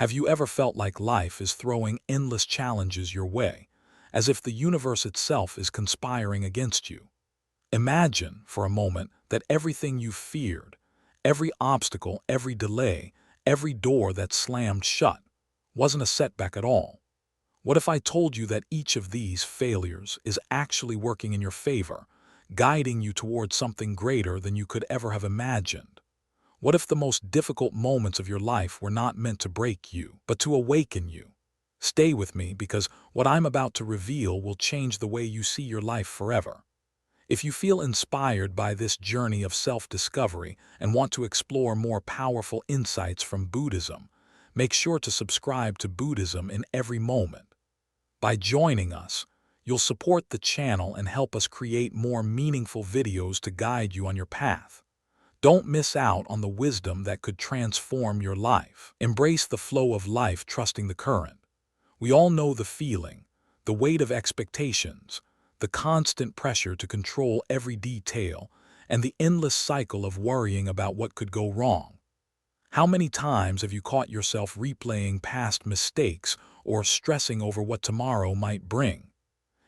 Have you ever felt like life is throwing endless challenges your way, as if the universe itself is conspiring against you? Imagine, for a moment, that everything you feared, every obstacle, every delay, every door that slammed shut, wasn't a setback at all. What if I told you that each of these failures is actually working in your favor, guiding you towards something greater than you could ever have imagined? What if the most difficult moments of your life were not meant to break you, but to awaken you? Stay with me, because what I'm about to reveal will change the way you see your life forever. If you feel inspired by this journey of self-discovery and want to explore more powerful insights from Buddhism, make sure to subscribe to Buddhism in every moment. By joining us, you'll support the channel and help us create more meaningful videos to guide you on your path. Don't miss out on the wisdom that could transform your life. Embrace the flow of life, trusting the current. We all know the feeling, the weight of expectations, the constant pressure to control every detail, and the endless cycle of worrying about what could go wrong. How many times have you caught yourself replaying past mistakes or stressing over what tomorrow might bring?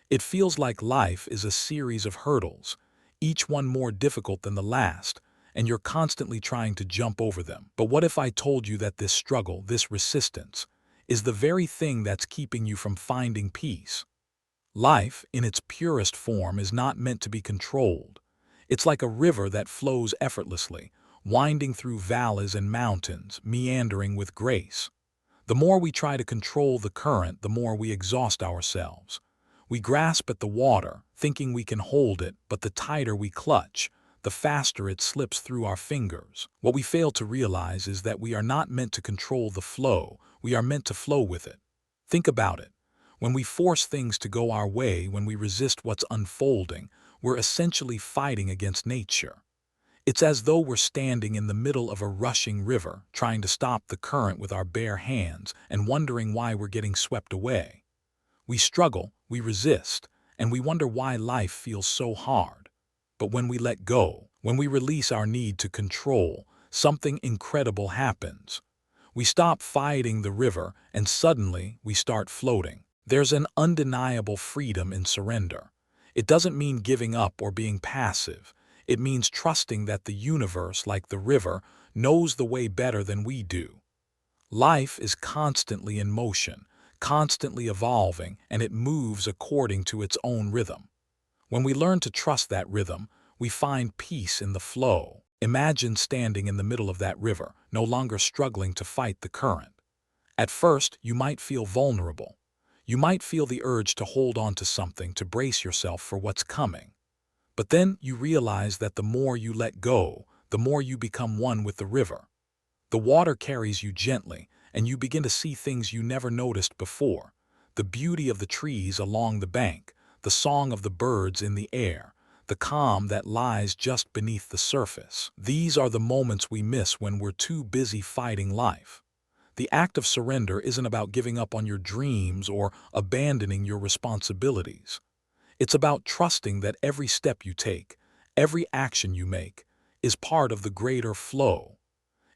It feels like life is a series of hurdles, each one more difficult than the last, and you're constantly trying to jump over them. But what if I told you that this struggle, this resistance, is the very thing that's keeping you from finding peace? Life, in its purest form, is not meant to be controlled. It's like a river that flows effortlessly, winding through valleys and mountains, meandering with grace. The more we try to control the current, the more we exhaust ourselves. We grasp at the water, thinking we can hold it, but the tighter we clutch, the faster it slips through our fingers. What we fail to realize is that we are not meant to control the flow, we are meant to flow with it. Think about it. When we force things to go our way, when we resist what's unfolding, we're essentially fighting against nature. It's as though we're standing in the middle of a rushing river, trying to stop the current with our bare hands and wondering why we're getting swept away. We struggle, we resist, and we wonder why life feels so hard. But when we let go, when we release our need to control, something incredible happens. We stop fighting the river, and suddenly we start floating. There's an undeniable freedom in surrender. It doesn't mean giving up or being passive. It means trusting that the universe, like the river, knows the way better than we do. Life is constantly in motion, constantly evolving, and it moves according to its own rhythm. When we learn to trust that rhythm, we find peace in the flow. Imagine standing in the middle of that river, no longer struggling to fight the current. At first, you might feel vulnerable. You might feel the urge to hold on to something, to brace yourself for what's coming. But then you realize that the more you let go, the more you become one with the river. The water carries you gently, and you begin to see things you never noticed before. The beauty of the trees along the bank, the song of the birds in the air, the calm that lies just beneath the surface. These are the moments we miss when we're too busy fighting life. The act of surrender isn't about giving up on your dreams or abandoning your responsibilities. It's about trusting that every step you take, every action you make, is part of the greater flow.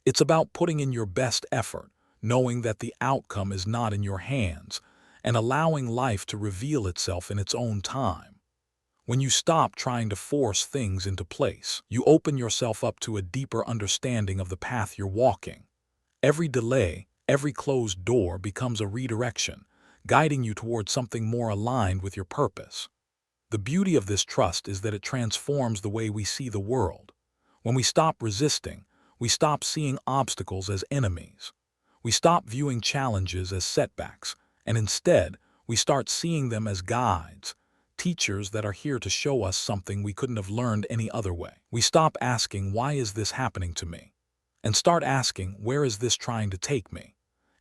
It's about putting in your best effort, knowing that the outcome is not in your hands, and allowing life to reveal itself in its own time. When you stop trying to force things into place, you open yourself up to a deeper understanding of the path you're walking. Every delay, every closed door becomes a redirection, guiding you towards something more aligned with your purpose. The beauty of this trust is that it transforms the way we see the world. When we stop resisting, we stop seeing obstacles as enemies. We stop viewing challenges as setbacks, and instead, we start seeing them as guides, teachers that are here to show us something we couldn't have learned any other way. We stop asking, "Why is this happening to me?" and start asking, "Where is this trying to take me?"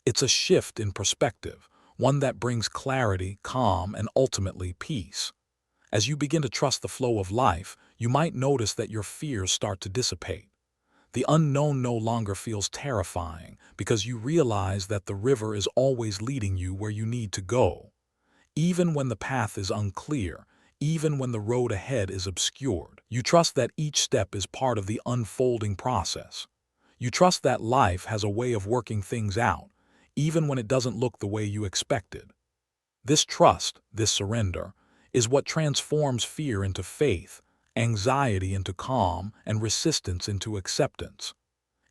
It's a shift in perspective, one that brings clarity, calm, and ultimately peace. As you begin to trust the flow of life, you might notice that your fears start to dissipate. The unknown no longer feels terrifying because you realize that the river is always leading you where you need to go. Even when the path is unclear, even when the road ahead is obscured, you trust that each step is part of the unfolding process. You trust that life has a way of working things out, even when it doesn't look the way you expected. This trust, this surrender, is what transforms fear into faith, anxiety into calm, and resistance into acceptance.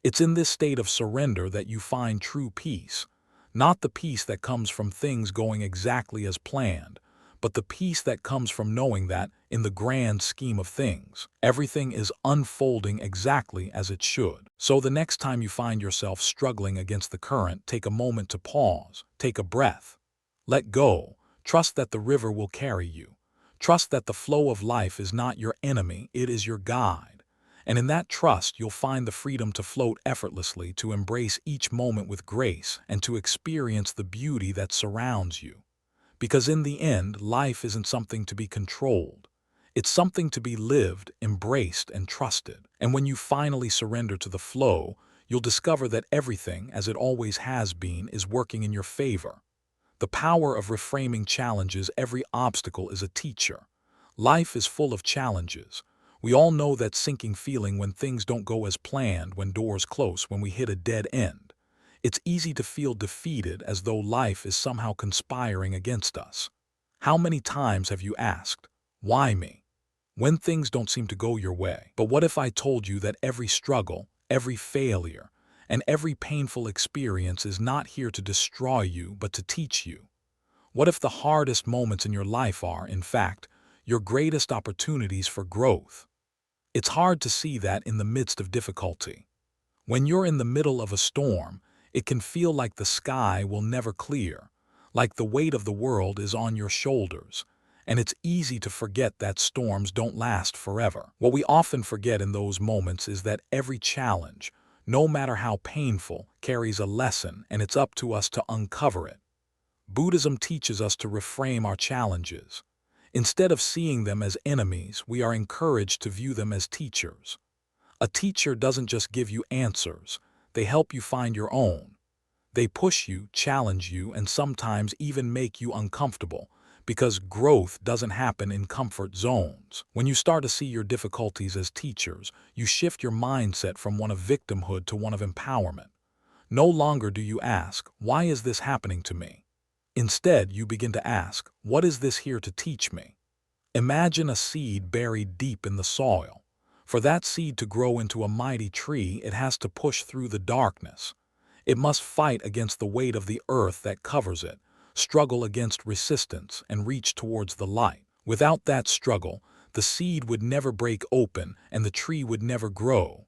It's in this state of surrender that you find true peace, not the peace that comes from things going exactly as planned, but the peace that comes from knowing that, in the grand scheme of things, everything is unfolding exactly as it should. So the next time you find yourself struggling against the current, take a moment to pause, take a breath. Let go. Trust that the river will carry you. Trust that the flow of life is not your enemy, it is your guide. And in that trust, you'll find the freedom to float effortlessly, to embrace each moment with grace, and to experience the beauty that surrounds you. Because in the end, life isn't something to be controlled. It's something to be lived, embraced, and trusted. And when you finally surrender to the flow, you'll discover that everything, as it always has been, is working in your favor. The power of reframing challenges. Every obstacle is a teacher. Life is full of challenges. We all know that sinking feeling when things don't go as planned, when doors close, when we hit a dead end. It's easy to feel defeated, as though life is somehow conspiring against us. How many times have you asked, "Why me?" when things don't seem to go your way? But what if I told you that every struggle, every failure, and every painful experience is not here to destroy you, but to teach you? What if the hardest moments in your life are, in fact, your greatest opportunities for growth? It's hard to see that in the midst of difficulty. When you're in the middle of a storm, it can feel like the sky will never clear, like the weight of the world is on your shoulders, and it's easy to forget that storms don't last forever. What we often forget in those moments is that every challenge, no matter how painful, carries a lesson, and it's up to us to uncover it. Buddhism teaches us to reframe our challenges. Instead of seeing them as enemies, we are encouraged to view them as teachers. A teacher doesn't just give you answers, they help you find your own. They push you, challenge you, and sometimes even make you uncomfortable, because growth doesn't happen in comfort zones. When you start to see your difficulties as teachers, you shift your mindset from one of victimhood to one of empowerment. No longer do you ask, "Why is this happening to me?" Instead, you begin to ask, "What is this here to teach me?" Imagine a seed buried deep in the soil. For that seed to grow into a mighty tree, it has to push through the darkness. It must fight against the weight of the earth that covers it, struggle against resistance, and reach towards the light. Without that struggle, the seed would never break open and the tree would never grow.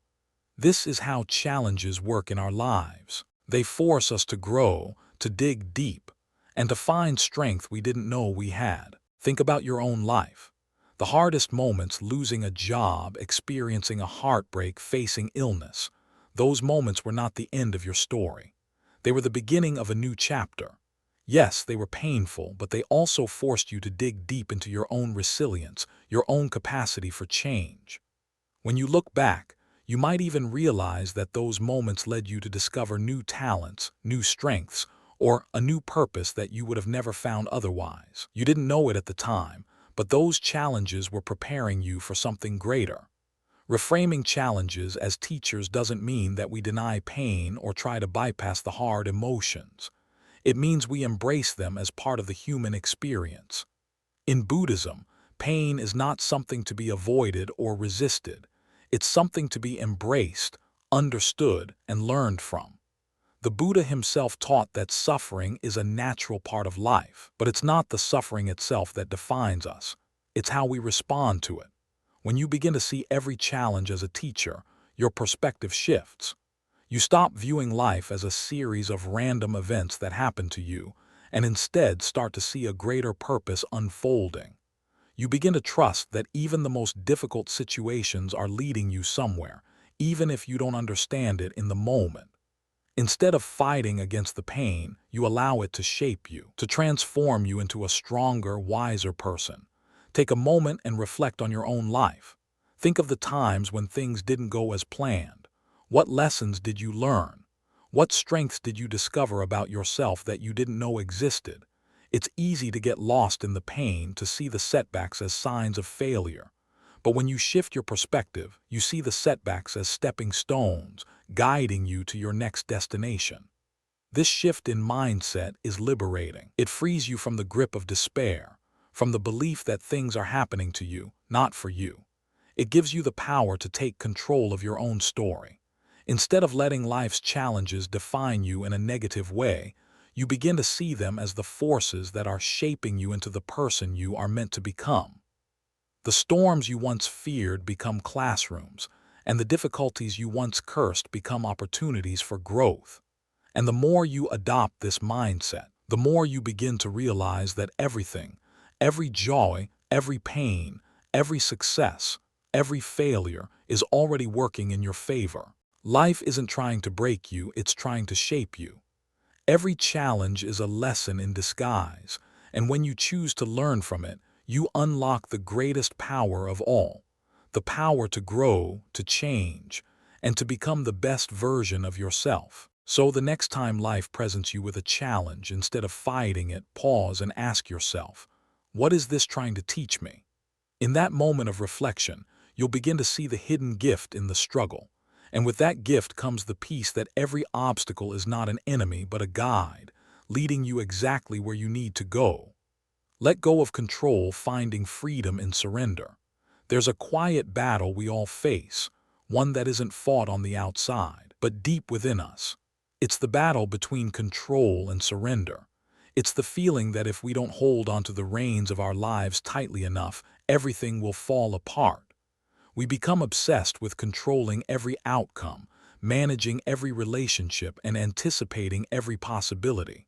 This is how challenges work in our lives. They force us to grow, to dig deep, and to find strength we didn't know we had. Think about your own life. The hardest moments, losing a job, experiencing a heartbreak, facing illness, those moments were not the end of your story. They were the beginning of a new chapter. Yes, they were painful, but they also forced you to dig deep into your own resilience, your own capacity for change. When you look back, you might even realize that those moments led you to discover new talents, new strengths, or a new purpose that you would have never found otherwise. You didn't know it at the time, but those challenges were preparing you for something greater. Reframing challenges as teachers doesn't mean that we deny pain or try to bypass the hard emotions. It means we embrace them as part of the human experience. In Buddhism, pain is not something to be avoided or resisted. It's something to be embraced, understood, and learned from. The Buddha himself taught that suffering is a natural part of life, but it's not the suffering itself that defines us. It's how we respond to it. When you begin to see every challenge as a teacher, your perspective shifts. You stop viewing life as a series of random events that happen to you, and instead start to see a greater purpose unfolding. You begin to trust that even the most difficult situations are leading you somewhere, even if you don't understand it in the moment. Instead of fighting against the pain, you allow it to shape you, to transform you into a stronger, wiser person. Take a moment and reflect on your own life. Think of the times when things didn't go as planned. What lessons did you learn? What strengths did you discover about yourself that you didn't know existed? It's easy to get lost in the pain, to see the setbacks as signs of failure. But when you shift your perspective, you see the setbacks as stepping stones, guiding you to your next destination. This shift in mindset is liberating. It frees you from the grip of despair, from the belief that things are happening to you, not for you. It gives you the power to take control of your own story. Instead of letting life's challenges define you in a negative way, you begin to see them as the forces that are shaping you into the person you are meant to become. The storms you once feared become classrooms, and the difficulties you once cursed become opportunities for growth. And the more you adopt this mindset, the more you begin to realize that everything, every joy, every pain, every success, every failure is already working in your favor. Life isn't trying to break you, it's trying to shape you. Every challenge is a lesson in disguise, and when you choose to learn from it, you unlock the greatest power of all, the power to grow, to change, and to become the best version of yourself. So the next time life presents you with a challenge, instead of fighting it, pause and ask yourself, what is this trying to teach me? In that moment of reflection, you'll begin to see the hidden gift in the struggle. And with that gift comes the peace that every obstacle is not an enemy but a guide, leading you exactly where you need to go. Let go of control, finding freedom in surrender. There's a quiet battle we all face, one that isn't fought on the outside, but deep within us. It's the battle between control and surrender. It's the feeling that if we don't hold onto the reins of our lives tightly enough, everything will fall apart. We become obsessed with controlling every outcome, managing every relationship, and anticipating every possibility.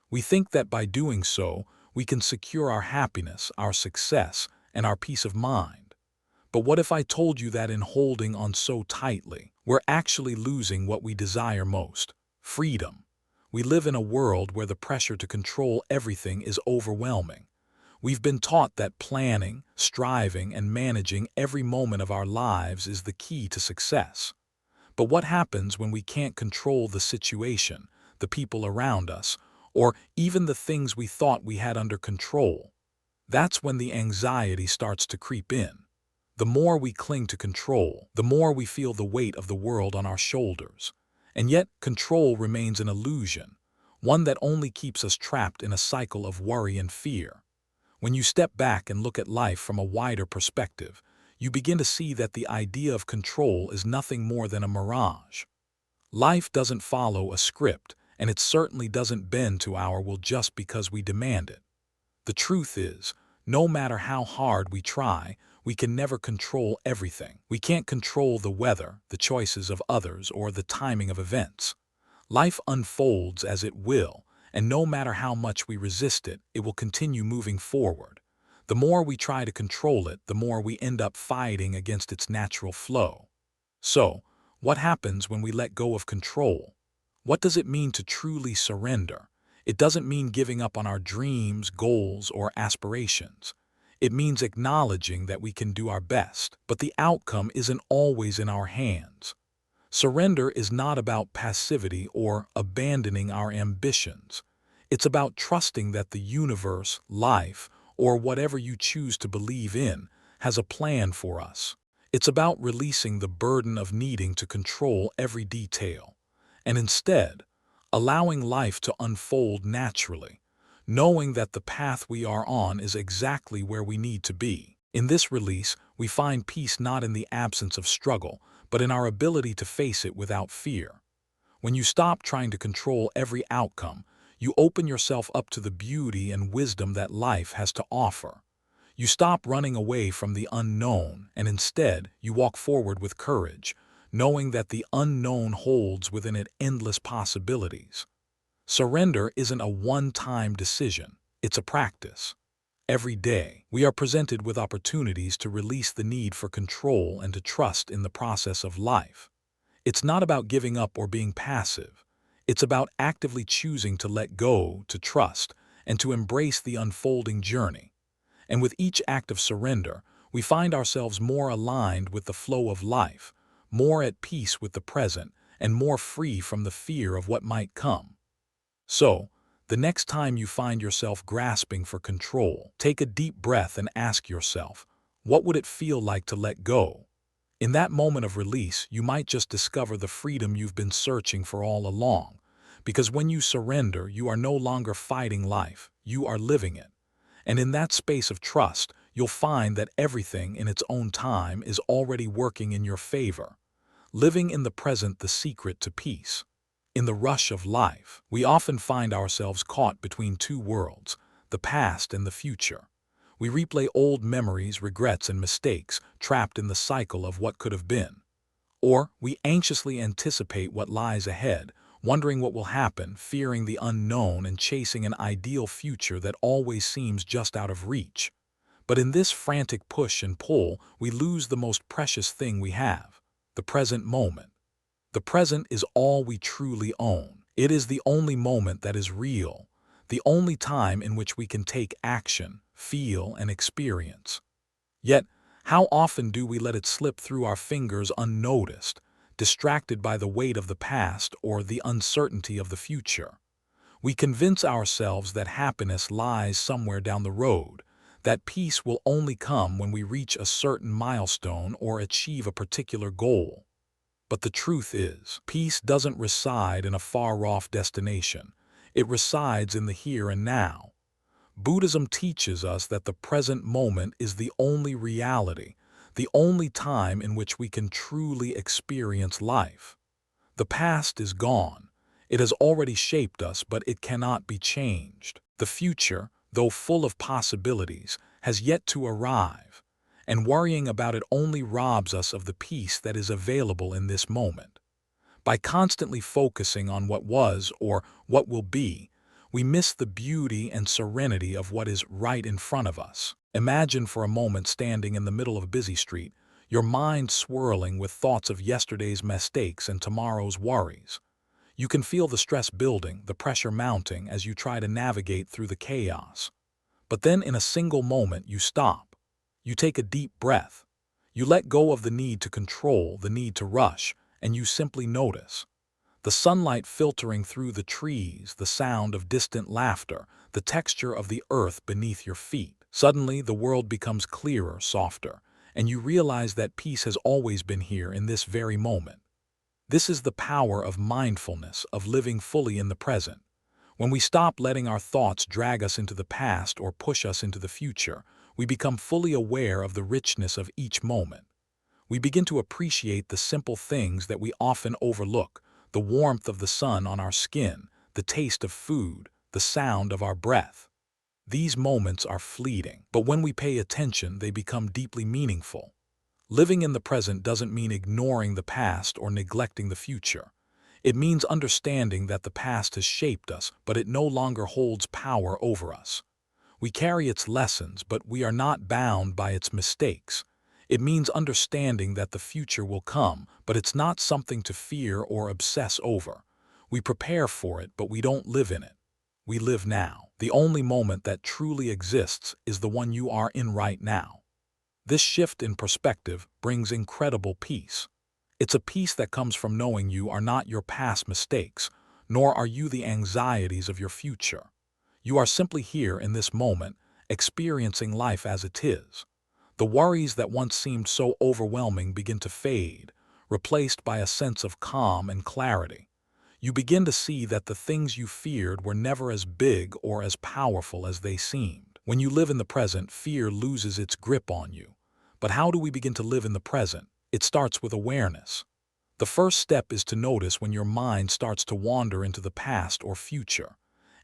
We think that by doing so, we can secure our happiness, our success, and our peace of mind. But what if I told you that in holding on so tightly, we're actually losing what we desire most: freedom? We live in a world where the pressure to control everything is overwhelming. We've been taught that planning, striving, and managing every moment of our lives is the key to success. But what happens when we can't control the situation, the people around us, or even the things we thought we had under control? That's when the anxiety starts to creep in. The more we cling to control, the more we feel the weight of the world on our shoulders. And yet, control remains an illusion, one that only keeps us trapped in a cycle of worry and fear. When you step back and look at life from a wider perspective, you begin to see that the idea of control is nothing more than a mirage. Life doesn't follow a script, and it certainly doesn't bend to our will just because we demand it. The truth is, no matter how hard we try, we can never control everything. We can't control the weather, the choices of others, or the timing of events. Life unfolds as it will, and no matter how much we resist it, it will continue moving forward. The more we try to control it, the more we end up fighting against its natural flow. So, what happens when we let go of control? What does it mean to truly surrender? It doesn't mean giving up on our dreams, goals, or aspirations. It means acknowledging that we can do our best, but the outcome isn't always in our hands. Surrender is not about passivity or abandoning our ambitions. It's about trusting that the universe, life, or whatever you choose to believe in, has a plan for us. It's about releasing the burden of needing to control every detail, and instead, allowing life to unfold naturally, knowing that the path we are on is exactly where we need to be. In this release, we find peace not in the absence of struggle, but in our ability to face it without fear. When you stop trying to control every outcome, you open yourself up to the beauty and wisdom that life has to offer. You stop running away from the unknown, and instead, you walk forward with courage, knowing that the unknown holds within it endless possibilities. Surrender isn't a one-time decision, it's a practice. Every day, we are presented with opportunities to release the need for control and to trust in the process of life. It's not about giving up or being passive. It's about actively choosing to let go, to trust, and to embrace the unfolding journey. And with each act of surrender, we find ourselves more aligned with the flow of life, more at peace with the present, and more free from the fear of what might come. So, the next time you find yourself grasping for control, take a deep breath and ask yourself, what would it feel like to let go? In that moment of release, you might just discover the freedom you've been searching for all along, Because when you surrender, you are no longer fighting life, you are living it. And in that space of trust, you'll find that everything in its own time is already working in your favor. Living in the present, the secret to peace. In the rush of life, we often find ourselves caught between two worlds, the past and the future. We replay old memories, regrets, and mistakes, trapped in the cycle of what could have been. Or we anxiously anticipate what lies ahead, wondering what will happen, fearing the unknown, and chasing an ideal future that always seems just out of reach. But in this frantic push and pull, we lose the most precious thing we have, the present moment. The present is all we truly own. It is the only moment that is real, the only time in which we can take action, feel, and experience. Yet, how often do we let it slip through our fingers unnoticed, distracted by the weight of the past or the uncertainty of the future? We convince ourselves that happiness lies somewhere down the road, that peace will only come when we reach a certain milestone or achieve a particular goal. But the truth is, peace doesn't reside in a far-off destination. It resides in the here and now. Buddhism teaches us that the present moment is the only reality, the only time in which we can truly experience life. The past is gone. It has already shaped us, but it cannot be changed. The future, though full of possibilities, has yet to arrive, and worrying about it only robs us of the peace that is available in this moment. By constantly focusing on what was or what will be, we miss the beauty and serenity of what is right in front of us. Imagine for a moment standing in the middle of a busy street, your mind swirling with thoughts of yesterday's mistakes and tomorrow's worries. You can feel the stress building, the pressure mounting as you try to navigate through the chaos. But then in a single moment you stop. You take a deep breath. You let go of the need to control, the need to rush, and you simply notice. The sunlight filtering through the trees, the sound of distant laughter, the texture of the earth beneath your feet. Suddenly, the world becomes clearer, softer, and you realize that peace has always been here in this very moment. This is the power of mindfulness, of living fully in the present. When we stop letting our thoughts drag us into the past or push us into the future, we become fully aware of the richness of each moment. We begin to appreciate the simple things that we often overlook, the warmth of the sun on our skin, the taste of food, the sound of our breath. These moments are fleeting, but when we pay attention, they become deeply meaningful. Living in the present doesn't mean ignoring the past or neglecting the future. It means understanding that the past has shaped us, but it no longer holds power over us. We carry its lessons, but we are not bound by its mistakes. It means understanding that the future will come, but it's not something to fear or obsess over. We prepare for it, but we don't live in it. We live now. The only moment that truly exists is the one you are in right now. This shift in perspective brings incredible peace. It's a peace that comes from knowing you are not your past mistakes, nor are you the anxieties of your future. You are simply here in this moment, experiencing life as it is. The worries that once seemed so overwhelming begin to fade, replaced by a sense of calm and clarity. You begin to see that the things you feared were never as big or as powerful as they seemed. When you live in the present, fear loses its grip on you. But how do we begin to live in the present? It starts with awareness. The first step is to notice when your mind starts to wander into the past or future.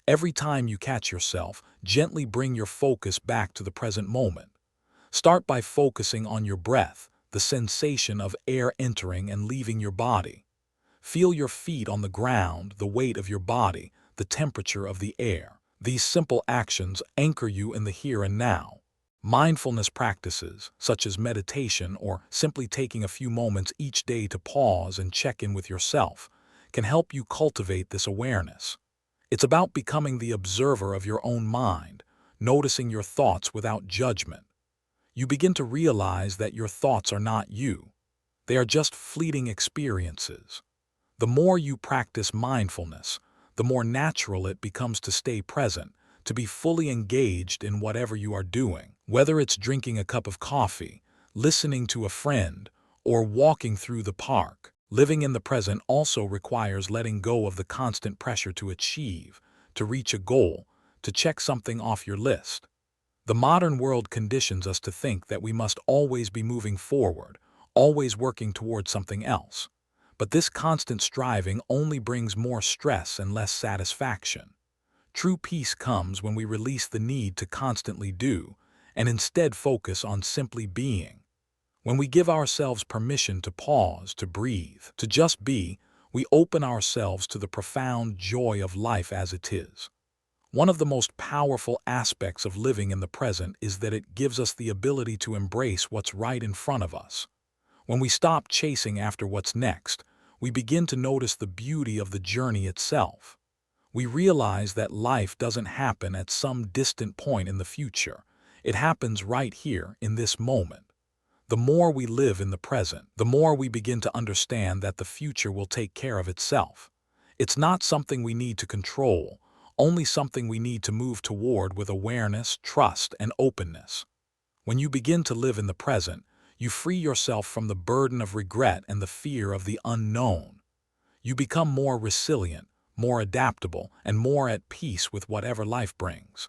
Every time you catch yourself, gently bring your focus back to the present moment. Start by focusing on your breath, the sensation of air entering and leaving your body. Feel your feet on the ground, the weight of your body, the temperature of the air. These simple actions anchor you in the here and now. Mindfulness practices, such as meditation or simply taking a few moments each day to pause and check in with yourself, can help you cultivate this awareness. It's about becoming the observer of your own mind, noticing your thoughts without judgment. You begin to realize that your thoughts are not you. They are just fleeting experiences. The more you practice mindfulness, the more natural it becomes to stay present, to be fully engaged in whatever you are doing. Whether it's drinking a cup of coffee, listening to a friend, or walking through the park, Living in the present also requires letting go of the constant pressure to achieve, to reach a goal, to check something off your list. The modern world conditions us to think that we must always be moving forward, always working towards something else. But this constant striving only brings more stress and less satisfaction. True peace comes when we release the need to constantly do, and instead focus on simply being. When we give ourselves permission to pause, to breathe, to just be, we open ourselves to the profound joy of life as it is. One of the most powerful aspects of living in the present is that it gives us the ability to embrace what's right in front of us. When we stop chasing after what's next, we begin to notice the beauty of the journey itself. We realize that life doesn't happen at some distant point in the future. It happens right here in this moment. The more we live in the present, the more we begin to understand that the future will take care of itself. It's not something we need to control, only something we need to move toward with awareness, trust, and openness. When you begin to live in the present, you free yourself from the burden of regret and the fear of the unknown. You become more resilient, more adaptable, and more at peace with whatever life brings.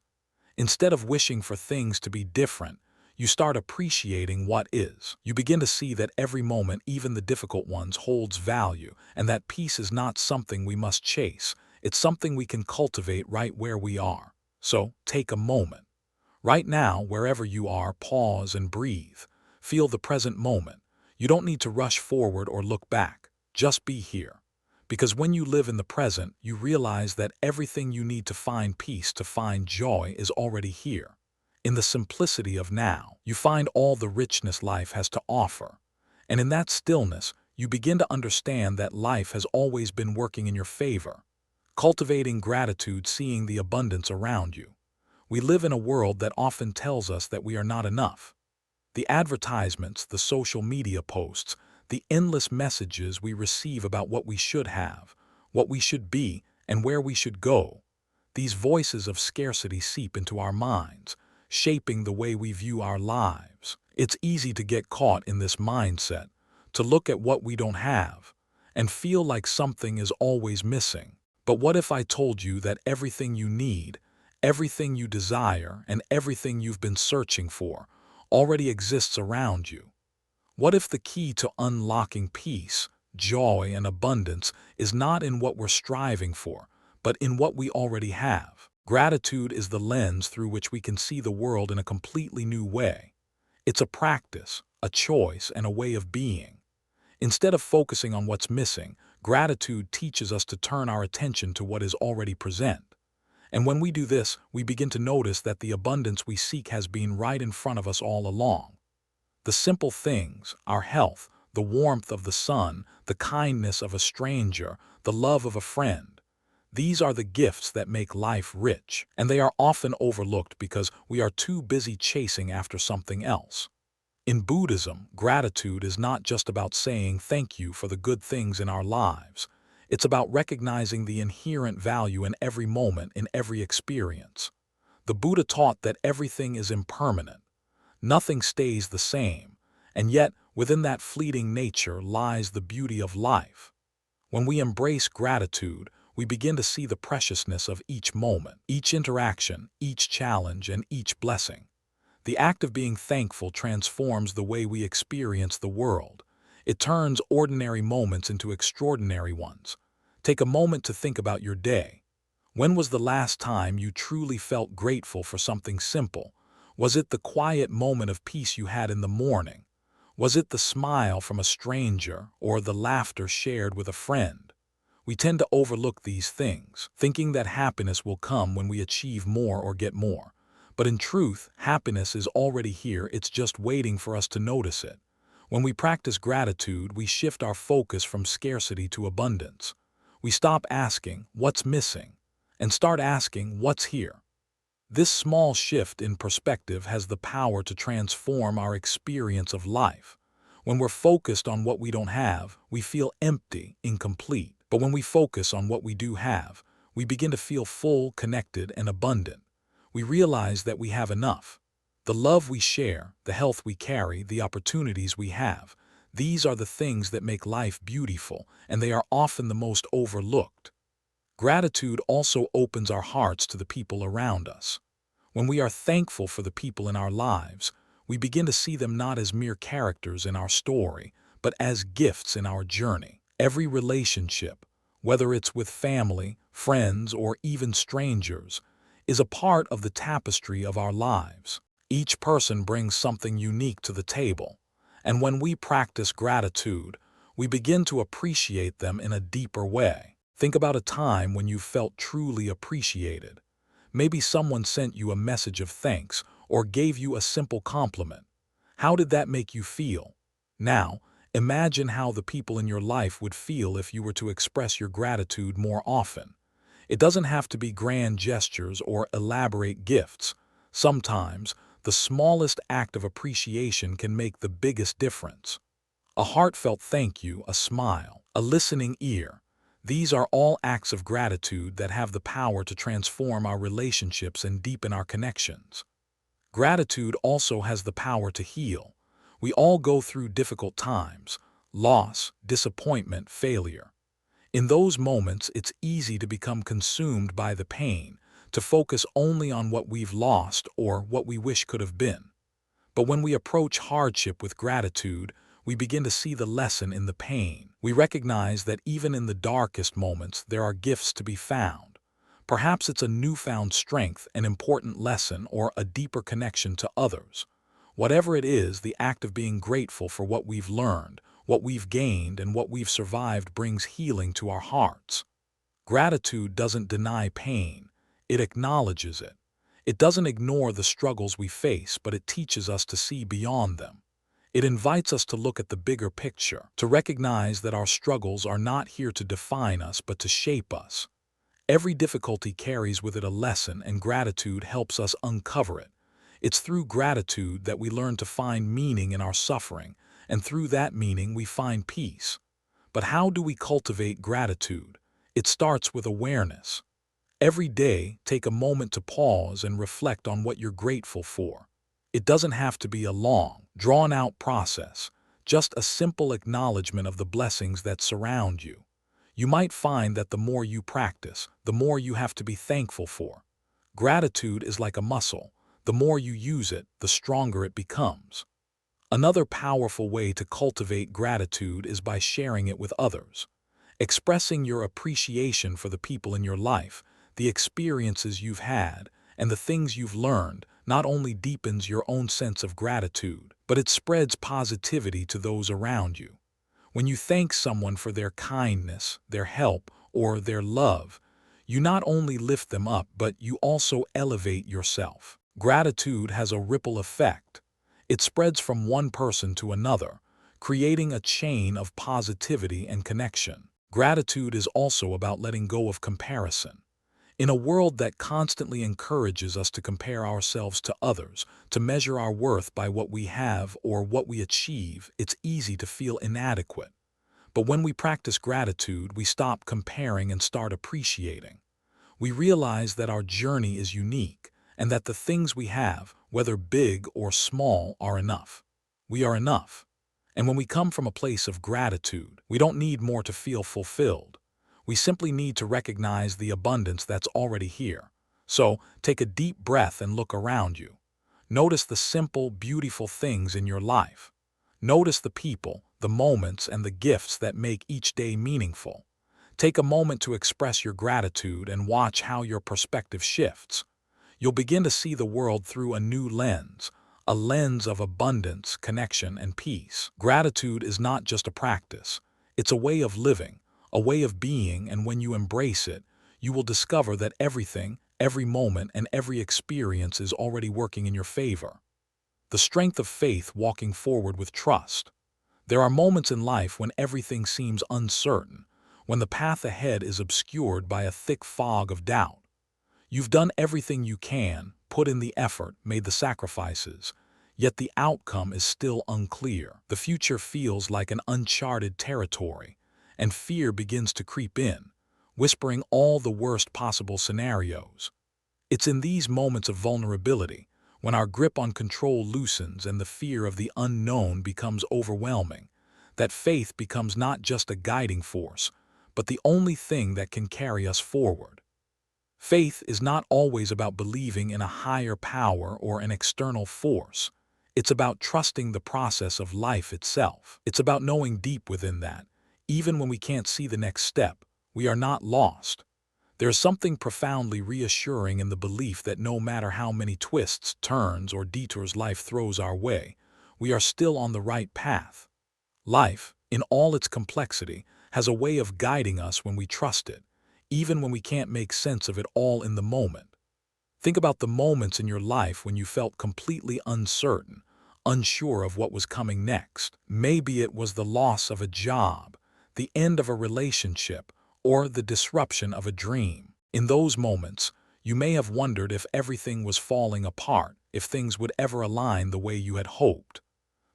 Instead of wishing for things to be different, you start appreciating what is. You begin to see that every moment, even the difficult ones, holds value, and that peace is not something we must chase. It's something we can cultivate right where we are. So, take a moment. Right now, wherever you are, pause and breathe. Feel the present moment. You don't need to rush forward or look back. Just be here. Because when you live in the present, you realize that everything you need to find peace, to find joy, is already here. In the simplicity of now, you find all the richness life has to offer. And in that stillness, you begin to understand that life has always been working in your favor. Cultivating gratitude, seeing the abundance around you. We live in a world that often tells us that we are not enough. The advertisements, the social media posts, the endless messages we receive about what we should have, what we should be, and where we should go. These voices of scarcity seep into our minds, shaping the way we view our lives. It's easy to get caught in this mindset, to look at what we don't have, and feel like something is always missing. But what if I told you that everything you need, everything you desire, and everything you've been searching for already exists around you? What if the key to unlocking peace, joy, and abundance is not in what we're striving for, but in what we already have? Gratitude is the lens through which we can see the world in a completely new way. It's a practice, a choice, and a way of being. Instead of focusing on what's missing, gratitude teaches us to turn our attention to what is already present. And when we do this, we begin to notice that the abundance we seek has been right in front of us all along. The simple things, our health, the warmth of the sun, the kindness of a stranger, the love of a friend. These are the gifts that make life rich, and they are often overlooked because we are too busy chasing after something else. In Buddhism, gratitude is not just about saying thank you for the good things in our lives. It's about recognizing the inherent value in every moment, in every experience. The Buddha taught that everything is impermanent. Nothing stays the same, and yet within that fleeting nature lies the beauty of life. When we embrace gratitude, we begin to see the preciousness of each moment, each interaction, each challenge, and each blessing. The act of being thankful transforms the way we experience the world. It turns ordinary moments into extraordinary ones. Take a moment to think about your day. When was the last time you truly felt grateful for something simple? Was it the quiet moment of peace you had in the morning? Was it the smile from a stranger or the laughter shared with a friend? We tend to overlook these things, thinking that happiness will come when we achieve more or get more. But in truth, happiness is already here, it's just waiting for us to notice it. When we practice gratitude, we shift our focus from scarcity to abundance. We stop asking, "What's missing?" and start asking, "What's here?" This small shift in perspective has the power to transform our experience of life. When we're focused on what we don't have, we feel empty, incomplete. But when we focus on what we do have, we begin to feel full, connected, and abundant. We realize that we have enough. The love we share, the health we carry, the opportunities we have, These are the things that make life beautiful, and they are often the most overlooked. Gratitude also opens our hearts to the people around us. When we are thankful for the people in our lives, we begin to see them not as mere characters in our story, but as gifts in our journey. Every relationship, whether it's with family, friends, or even strangers, is a part of the tapestry of our lives. Each person brings something unique to the table, and when we practice gratitude, we begin to appreciate them in a deeper way. Think about a time when you felt truly appreciated. Maybe someone sent you a message of thanks or gave you a simple compliment. How did that make you feel? Now, imagine how the people in your life would feel if you were to express your gratitude more often. It doesn't have to be grand gestures or elaborate gifts. Sometimes, the smallest act of appreciation can make the biggest difference. A heartfelt thank you, a smile, a listening ear. These are all acts of gratitude that have the power to transform our relationships and deepen our connections. Gratitude also has the power to heal. We all go through difficult times, loss, disappointment, failure. In those moments, it's easy to become consumed by the pain, to focus only on what we've lost or what we wish could have been. But when we approach hardship with gratitude, we begin to see the lesson in the pain. We recognize that even in the darkest moments, there are gifts to be found. Perhaps it's a newfound strength, an important lesson, or a deeper connection to others. Whatever it is, the act of being grateful for what we've learned, what we've gained, and what we've survived brings healing to our hearts. Gratitude doesn't deny pain, it acknowledges it. It doesn't ignore the struggles we face, but it teaches us to see beyond them. It invites us to look at the bigger picture, to recognize that our struggles are not here to define us, but to shape us. Every difficulty carries with it a lesson, and gratitude helps us uncover it. It's through gratitude that we learn to find meaning in our suffering, and through that meaning we find peace. But how do we cultivate gratitude? It starts with awareness. Every day, take a moment to pause and reflect on what you're grateful for. It doesn't have to be a long, drawn-out process, just a simple acknowledgement of the blessings that surround you. You might find that the more you practice, the more you have to be thankful for. Gratitude is like a muscle. The more you use it, the stronger it becomes. Another powerful way to cultivate gratitude is by sharing it with others. Expressing your appreciation for the people in your life, the experiences you've had, and the things you've learned not only deepens your own sense of gratitude, but it spreads positivity to those around you. When you thank someone for their kindness, their help, or their love, you not only lift them up, but you also elevate yourself. Gratitude has a ripple effect. It spreads from one person to another, creating a chain of positivity and connection. Gratitude is also about letting go of comparison. In a world that constantly encourages us to compare ourselves to others, to measure our worth by what we have or what we achieve, it's easy to feel inadequate. But when we practice gratitude, we stop comparing and start appreciating. We realize that our journey is unique and that the things we have, whether big or small, are enough. We are enough. And when we come from a place of gratitude, we don't need more to feel fulfilled. We simply need to recognize the abundance that's already here. So, take a deep breath and look around you. Notice the simple, beautiful things in your life. Notice the people, the moments, and the gifts that make each day meaningful. Take a moment to express your gratitude and watch how your perspective shifts. You'll begin to see the world through a new lens, a lens of abundance, connection, and peace. Gratitude is not just a practice. It's a way of living, a way of being, and when you embrace it, you will discover that everything, every moment, and every experience is already working in your favor. The strength of faith, walking forward with trust. There are moments in life when everything seems uncertain, when the path ahead is obscured by a thick fog of doubt. You've done everything you can, put in the effort, made the sacrifices, yet the outcome is still unclear. The future feels like an uncharted territory, and fear begins to creep in, whispering all the worst possible scenarios. It's in these moments of vulnerability, when our grip on control loosens and the fear of the unknown becomes overwhelming, that faith becomes not just a guiding force, but the only thing that can carry us forward. Faith is not always about believing in a higher power or an external force. It's about trusting the process of life itself. It's about knowing deep within that, even when we can't see the next step, we are not lost. There's something profoundly reassuring in the belief that no matter how many twists, turns, or detours life throws our way, we are still on the right path. Life, in all its complexity, has a way of guiding us when we trust it, even when we can't make sense of it all in the moment. Think about the moments in your life when you felt completely uncertain, unsure of what was coming next. Maybe it was the loss of a job, the end of a relationship, or the disruption of a dream. In those moments, you may have wondered if everything was falling apart, if things would ever align the way you had hoped.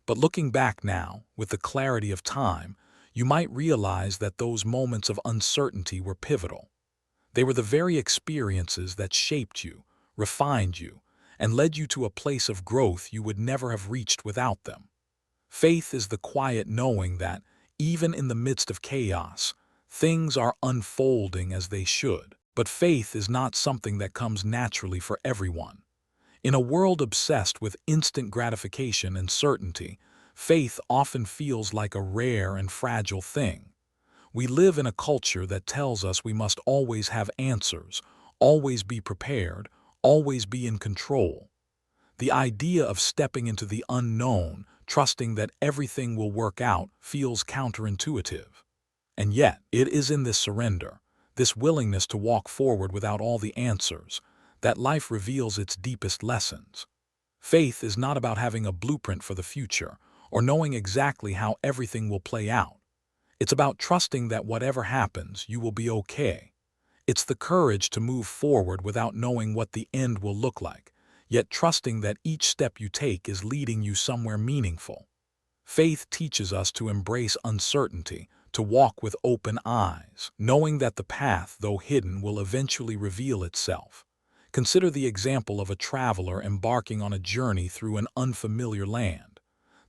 But looking back now, with the clarity of time, you might realize that those moments of uncertainty were pivotal. They were the very experiences that shaped you, refined you, and led you to a place of growth you would never have reached without them. Faith is the quiet knowing that, even in the midst of chaos, things are unfolding as they should. But faith is not something that comes naturally for everyone. In a world obsessed with instant gratification and certainty, faith often feels like a rare and fragile thing. We live in a culture that tells us we must always have answers, always be prepared, always be in control. The idea of stepping into the unknown, trusting that everything will work out, feels counterintuitive. And yet, it is in this surrender, this willingness to walk forward without all the answers, that life reveals its deepest lessons. Faith is not about having a blueprint for the future or knowing exactly how everything will play out. It's about trusting that whatever happens, you will be okay. It's the courage to move forward without knowing what the end will look like, yet trusting that each step you take is leading you somewhere meaningful. Faith teaches us to embrace uncertainty, to walk with open eyes, knowing that the path, though hidden, will eventually reveal itself. Consider the example of a traveler embarking on a journey through an unfamiliar land.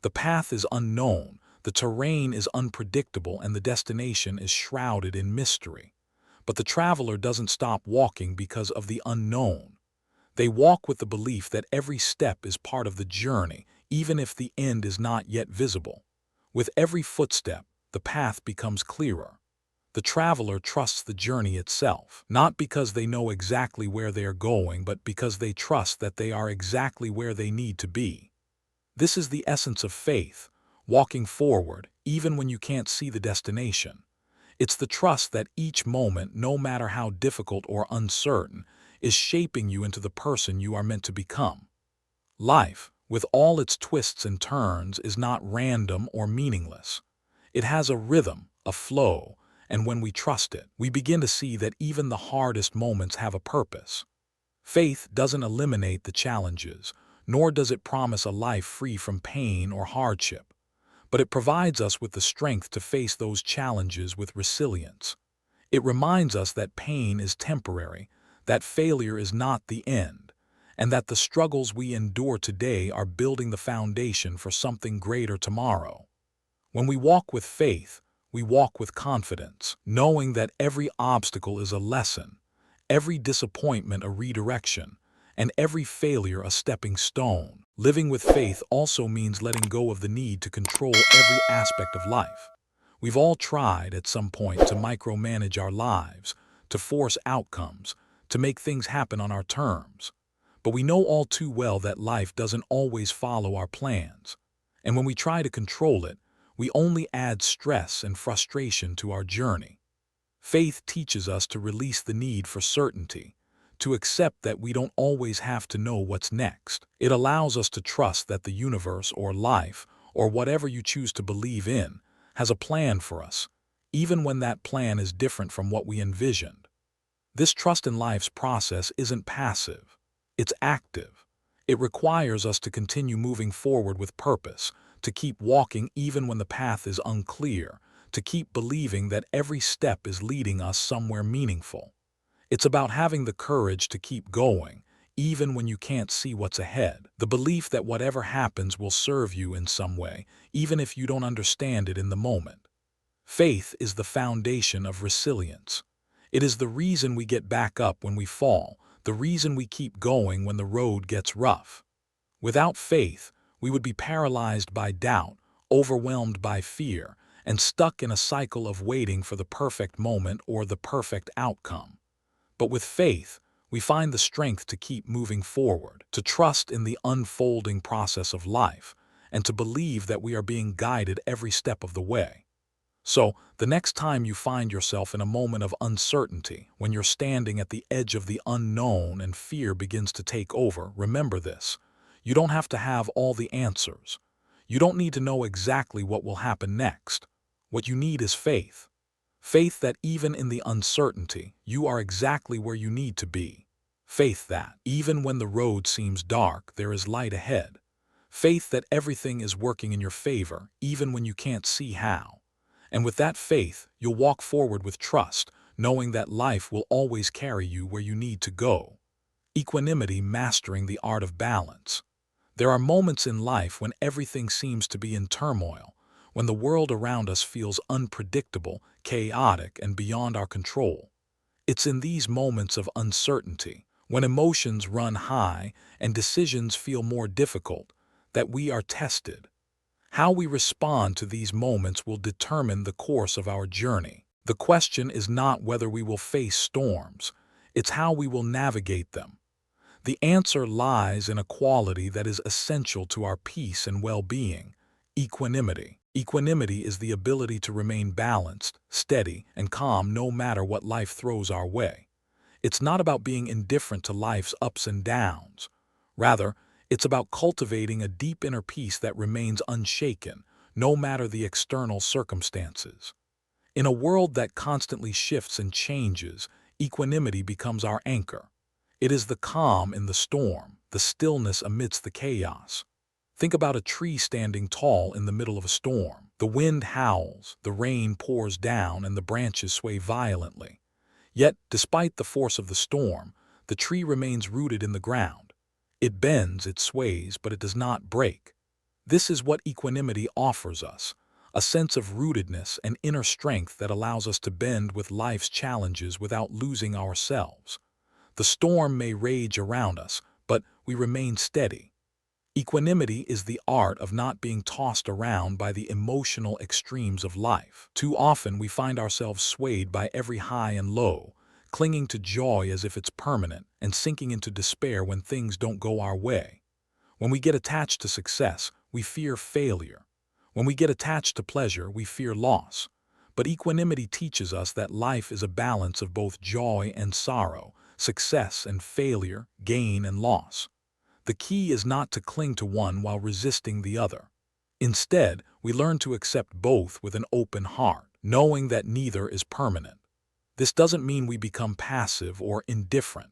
The path is unknown, the terrain is unpredictable, and the destination is shrouded in mystery. But the traveler doesn't stop walking because of the unknown. They walk with the belief that every step is part of the journey, even if the end is not yet visible. With every footstep, the path becomes clearer. The traveler trusts the journey itself, not because they know exactly where they are going, but because they trust that they are exactly where they need to be. This is the essence of faith, walking forward, even when you can't see the destination. It's the trust that each moment, no matter how difficult or uncertain, is shaping you into the person you are meant to become. Life, with all its twists and turns, is not random or meaningless. It has a rhythm, a flow, and when we trust it, we begin to see that even the hardest moments have a purpose. Faith doesn't eliminate the challenges, nor does it promise a life free from pain or hardship, but it provides us with the strength to face those challenges with resilience. It reminds us that pain is temporary, that failure is not the end, and that the struggles we endure today are building the foundation for something greater tomorrow. When we walk with faith, we walk with confidence, knowing that every obstacle is a lesson, every disappointment a redirection, and every failure a stepping stone. Living with faith also means letting go of the need to control every aspect of life. We've all tried at some point to micromanage our lives, to force outcomes, to make things happen on our terms. But we know all too well that life doesn't always follow our plans. And when we try to control it, we only add stress and frustration to our journey. Faith teaches us to release the need for certainty, to accept that we don't always have to know what's next. It allows us to trust that the universe or life, or whatever you choose to believe in, has a plan for us, even when that plan is different from what we envisioned. This trust in life's process isn't passive, it's active. It requires us to continue moving forward with purpose, to keep walking even when the path is unclear, to keep believing that every step is leading us somewhere meaningful. It's about having the courage to keep going, even when you can't see what's ahead. The belief that whatever happens will serve you in some way, even if you don't understand it in the moment. Faith is the foundation of resilience. It is the reason we get back up when we fall, the reason we keep going when the road gets rough. Without faith, we would be paralyzed by doubt, overwhelmed by fear, and stuck in a cycle of waiting for the perfect moment or the perfect outcome. But with faith, we find the strength to keep moving forward, to trust in the unfolding process of life, and to believe that we are being guided every step of the way. So, the next time you find yourself in a moment of uncertainty, when you're standing at the edge of the unknown and fear begins to take over, remember this. You don't have to have all the answers. You don't need to know exactly what will happen next. What you need is faith. Faith that even in the uncertainty, you are exactly where you need to be. Faith that, even when the road seems dark, there is light ahead. Faith that everything is working in your favor, even when you can't see how. And with that faith, you'll walk forward with trust, knowing that life will always carry you where you need to go. Equanimity, mastering the art of balance. There are moments in life when everything seems to be in turmoil, when the world around us feels unpredictable, chaotic, and beyond our control. It's in these moments of uncertainty, when emotions run high and decisions feel more difficult, that we are tested. How we respond to these moments will determine the course of our journey. The question is not whether we will face storms, it's how we will navigate them. The answer lies in a quality that is essential to our peace and well-being: equanimity. Equanimity is the ability to remain balanced, steady, and calm no matter what life throws our way. It's not about being indifferent to life's ups and downs. Rather, it's about cultivating a deep inner peace that remains unshaken, no matter the external circumstances. In a world that constantly shifts and changes, equanimity becomes our anchor. It is the calm in the storm, the stillness amidst the chaos. Think about a tree standing tall in the middle of a storm. The wind howls, the rain pours down, and the branches sway violently. Yet, despite the force of the storm, the tree remains rooted in the ground. It bends, it sways, but it does not break. This is what equanimity offers us, a sense of rootedness and inner strength that allows us to bend with life's challenges without losing ourselves. The storm may rage around us, but we remain steady. Equanimity is the art of not being tossed around by the emotional extremes of life. Too often we find ourselves swayed by every high and low, clinging to joy as if it's permanent, and sinking into despair when things don't go our way. When we get attached to success, we fear failure. When we get attached to pleasure, we fear loss. But equanimity teaches us that life is a balance of both joy and sorrow, success and failure, gain and loss. The key is not to cling to one while resisting the other. Instead, we learn to accept both with an open heart, knowing that neither is permanent. This doesn't mean we become passive or indifferent.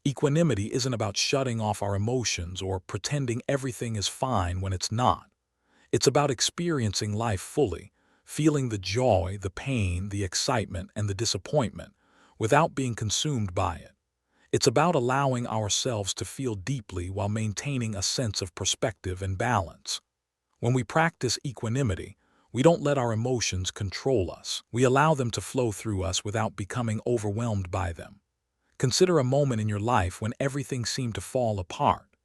Equanimity isn't about shutting off our emotions or pretending everything is fine when it's not. It's about experiencing life fully, feeling the joy, the pain, the excitement, and the disappointment, without being consumed by it. It's about allowing ourselves to feel deeply while maintaining a sense of perspective and balance. When we practice equanimity, we don't let our emotions control us. We allow them to flow through us without becoming overwhelmed by them. Consider a moment in your life when everything seemed to fall apart.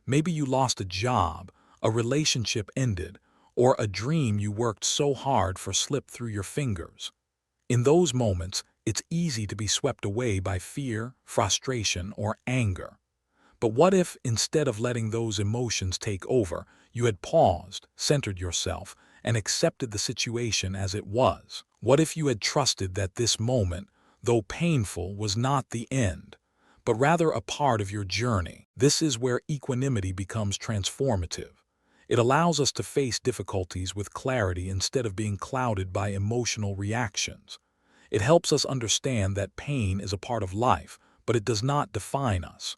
Maybe you lost a job, a relationship ended, or a dream you worked so hard for slipped through your fingers. In those moments, it's easy to be swept away by fear, frustration, or anger. But what if, instead of letting those emotions take over, you had paused, centered yourself, and accepted the situation as it was? What if you had trusted that this moment, though painful, was not the end, but rather a part of your journey? This is where equanimity becomes transformative. It allows us to face difficulties with clarity instead of being clouded by emotional reactions. It helps us understand that pain is a part of life, but it does not define us.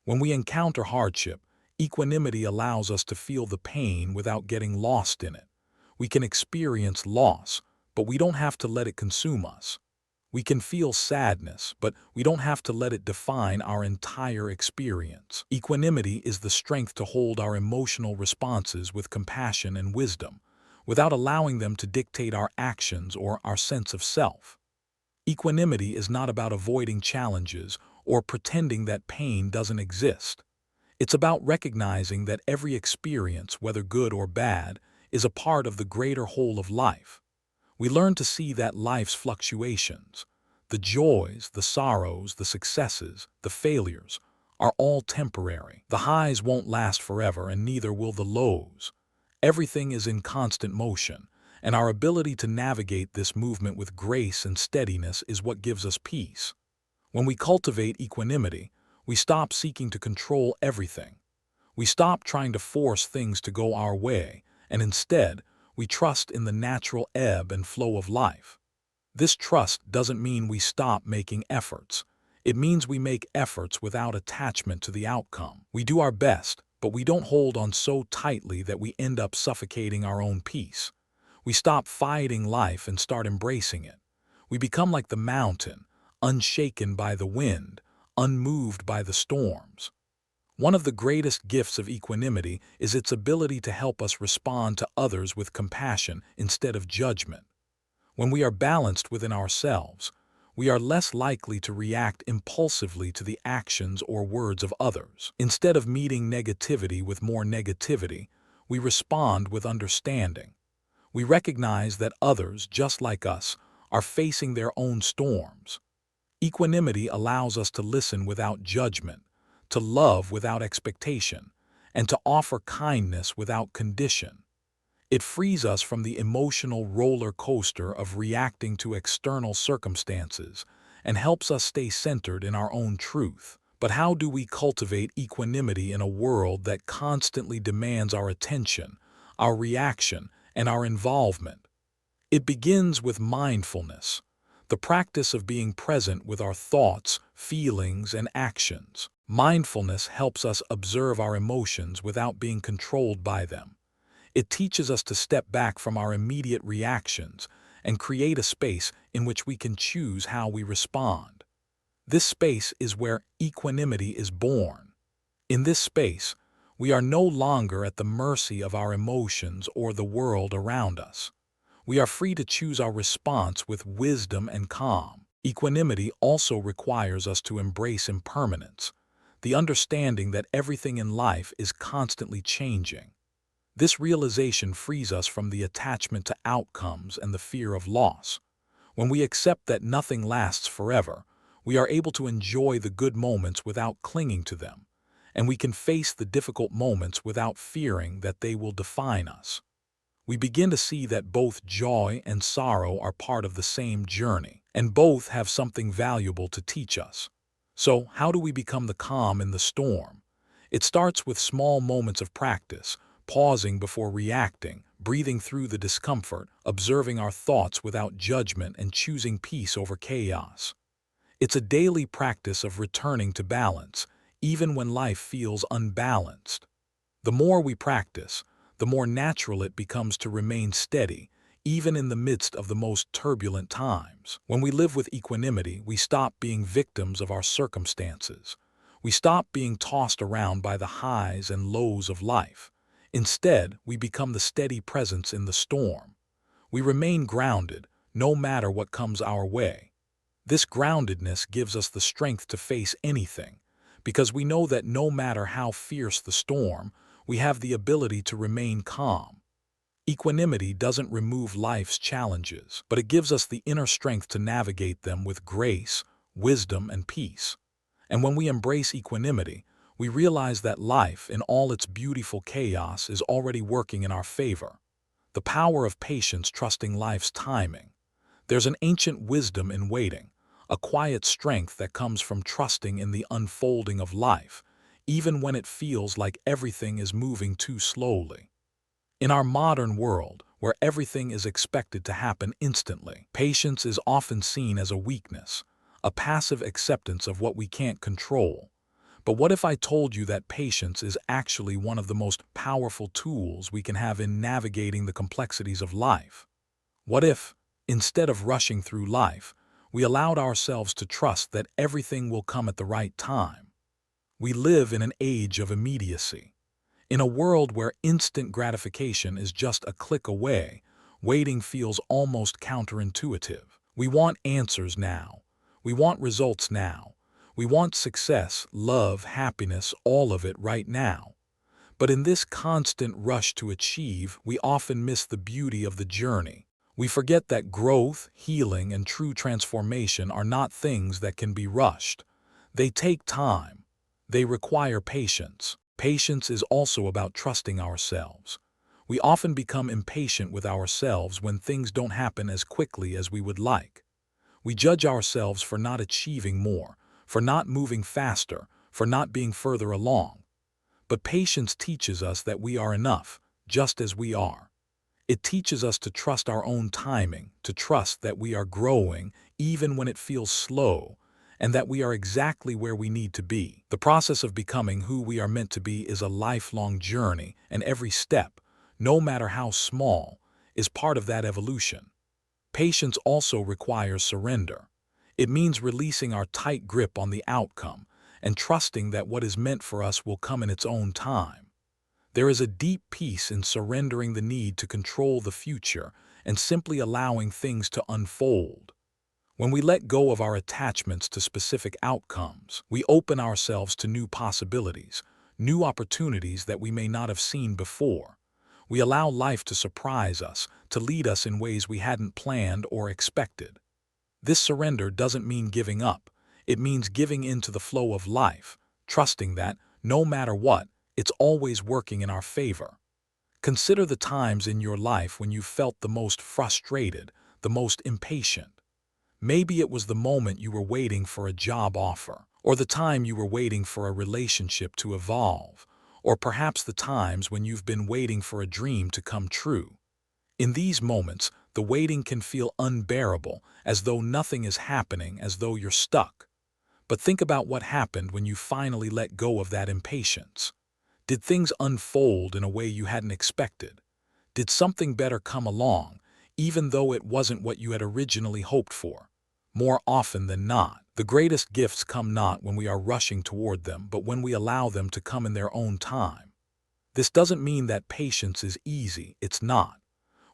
When we encounter hardship, equanimity allows us to feel the pain without getting lost in it. We can experience loss, but we don't have to let it consume us. We can feel sadness, but we don't have to let it define our entire experience. Equanimity is the strength to hold our emotional responses with compassion and wisdom, without allowing them to dictate our actions or our sense of self. Equanimity is not about avoiding challenges or pretending that pain doesn't exist. It's about recognizing that every experience, whether good or bad, is a part of the greater whole of life. We learn to see that life's fluctuations, the joys, the sorrows, the successes, the failures, are all temporary. The highs won't last forever, and neither will the lows. Everything is in constant motion, and our ability to navigate this movement with grace and steadiness is what gives us peace. When we cultivate equanimity, we stop seeking to control everything. We stop trying to force things to go our way, and instead, we trust in the natural ebb and flow of life. This trust doesn't mean we stop making efforts. It means we make efforts without attachment to the outcome. We do our best, but we don't hold on so tightly that we end up suffocating our own peace. We stop fighting life and start embracing it. We become like the mountain, unshaken by the wind, unmoved by the storms. One of the greatest gifts of equanimity is its ability to help us respond to others with compassion instead of judgment. When we are balanced within ourselves, we are less likely to react impulsively to the actions or words of others. Instead of meeting negativity with more negativity, we respond with understanding. We recognize that others, just like us, are facing their own storms. Equanimity allows us to listen without judgment, to love without expectation, and to offer kindness without condition. It frees us from the emotional roller coaster of reacting to external circumstances and helps us stay centered in our own truth. But how do we cultivate equanimity in a world that constantly demands our attention, our reaction, and our involvement? It begins with mindfulness, the practice of being present with our thoughts, feelings, and actions. Mindfulness helps us observe our emotions without being controlled by them. It teaches us to step back from our immediate reactions and create a space in which we can choose how we respond. This space is where equanimity is born. In this space, we are no longer at the mercy of our emotions or the world around us. We are free to choose our response with wisdom and calm. Equanimity also requires us to embrace impermanence, the understanding that everything in life is constantly changing. This realization frees us from the attachment to outcomes and the fear of loss. When we accept that nothing lasts forever, we are able to enjoy the good moments without clinging to them, and we can face the difficult moments without fearing that they will define us. We begin to see that both joy and sorrow are part of the same journey, and both have something valuable to teach us. So, how do we become the calm in the storm? It starts with small moments of practice, pausing before reacting, breathing through the discomfort, observing our thoughts without judgment, and choosing peace over chaos. It's a daily practice of returning to balance, even when life feels unbalanced. The more we practice, the more natural it becomes to remain steady, even in the midst of the most turbulent times. When we live with equanimity, we stop being victims of our circumstances. We stop being tossed around by the highs and lows of life. Instead, we become the steady presence in the storm. We remain grounded, no matter what comes our way. This groundedness gives us the strength to face anything, because we know that no matter how fierce the storm, we have the ability to remain calm. Equanimity doesn't remove life's challenges, but it gives us the inner strength to navigate them with grace, wisdom, and peace. And when we embrace equanimity, we realize that life, in all its beautiful chaos, is already working in our favor. The power of patience, trusting life's timing. There's an ancient wisdom in waiting, a quiet strength that comes from trusting in the unfolding of life, even when it feels like everything is moving too slowly. In our modern world, where everything is expected to happen instantly, patience is often seen as a weakness, a passive acceptance of what we can't control. But what if I told you that patience is actually one of the most powerful tools we can have in navigating the complexities of life? What if, instead of rushing through life, We allowed ourselves to trust that everything will come at the right time. We live in an age of immediacy. In a world where instant gratification is just a click away, waiting feels almost counterintuitive. We want answers now. We want results now. We want success, love, happiness, all of it right now. But in this constant rush to achieve, we often miss the beauty of the journey. We forget that growth, healing, and true transformation are not things that can be rushed. They take time. They require patience. Patience is also about trusting ourselves. We often become impatient with ourselves when things don't happen as quickly as we would like. We judge ourselves for not achieving more, for not moving faster, for not being further along. But patience teaches us that we are enough, just as we are. It teaches us to trust our own timing, to trust that we are growing even when it feels slow, and that we are exactly where we need to be. The process of becoming who we are meant to be is a lifelong journey, and every step, no matter how small, is part of that evolution. Patience also requires surrender. It means releasing our tight grip on the outcome and trusting that what is meant for us will come in its own time. There is a deep peace in surrendering the need to control the future and simply allowing things to unfold. When we let go of our attachments to specific outcomes, we open ourselves to new possibilities, new opportunities that we may not have seen before. We allow life to surprise us, to lead us in ways we hadn't planned or expected. This surrender doesn't mean giving up. It means giving in to the flow of life, trusting that, no matter what, it's always working in our favor. Consider the times in your life when you felt the most frustrated, the most impatient. Maybe it was the moment you were waiting for a job offer, or the time you were waiting for a relationship to evolve, or perhaps the times when you've been waiting for a dream to come true. In these moments, the waiting can feel unbearable, as though nothing is happening, as though you're stuck. But think about what happened when you finally let go of that impatience. Did things unfold in a way you hadn't expected? Did something better come along, even though it wasn't what you had originally hoped for? More often than not, the greatest gifts come not when we are rushing toward them, but when we allow them to come in their own time. This doesn't mean that patience is easy. It's not.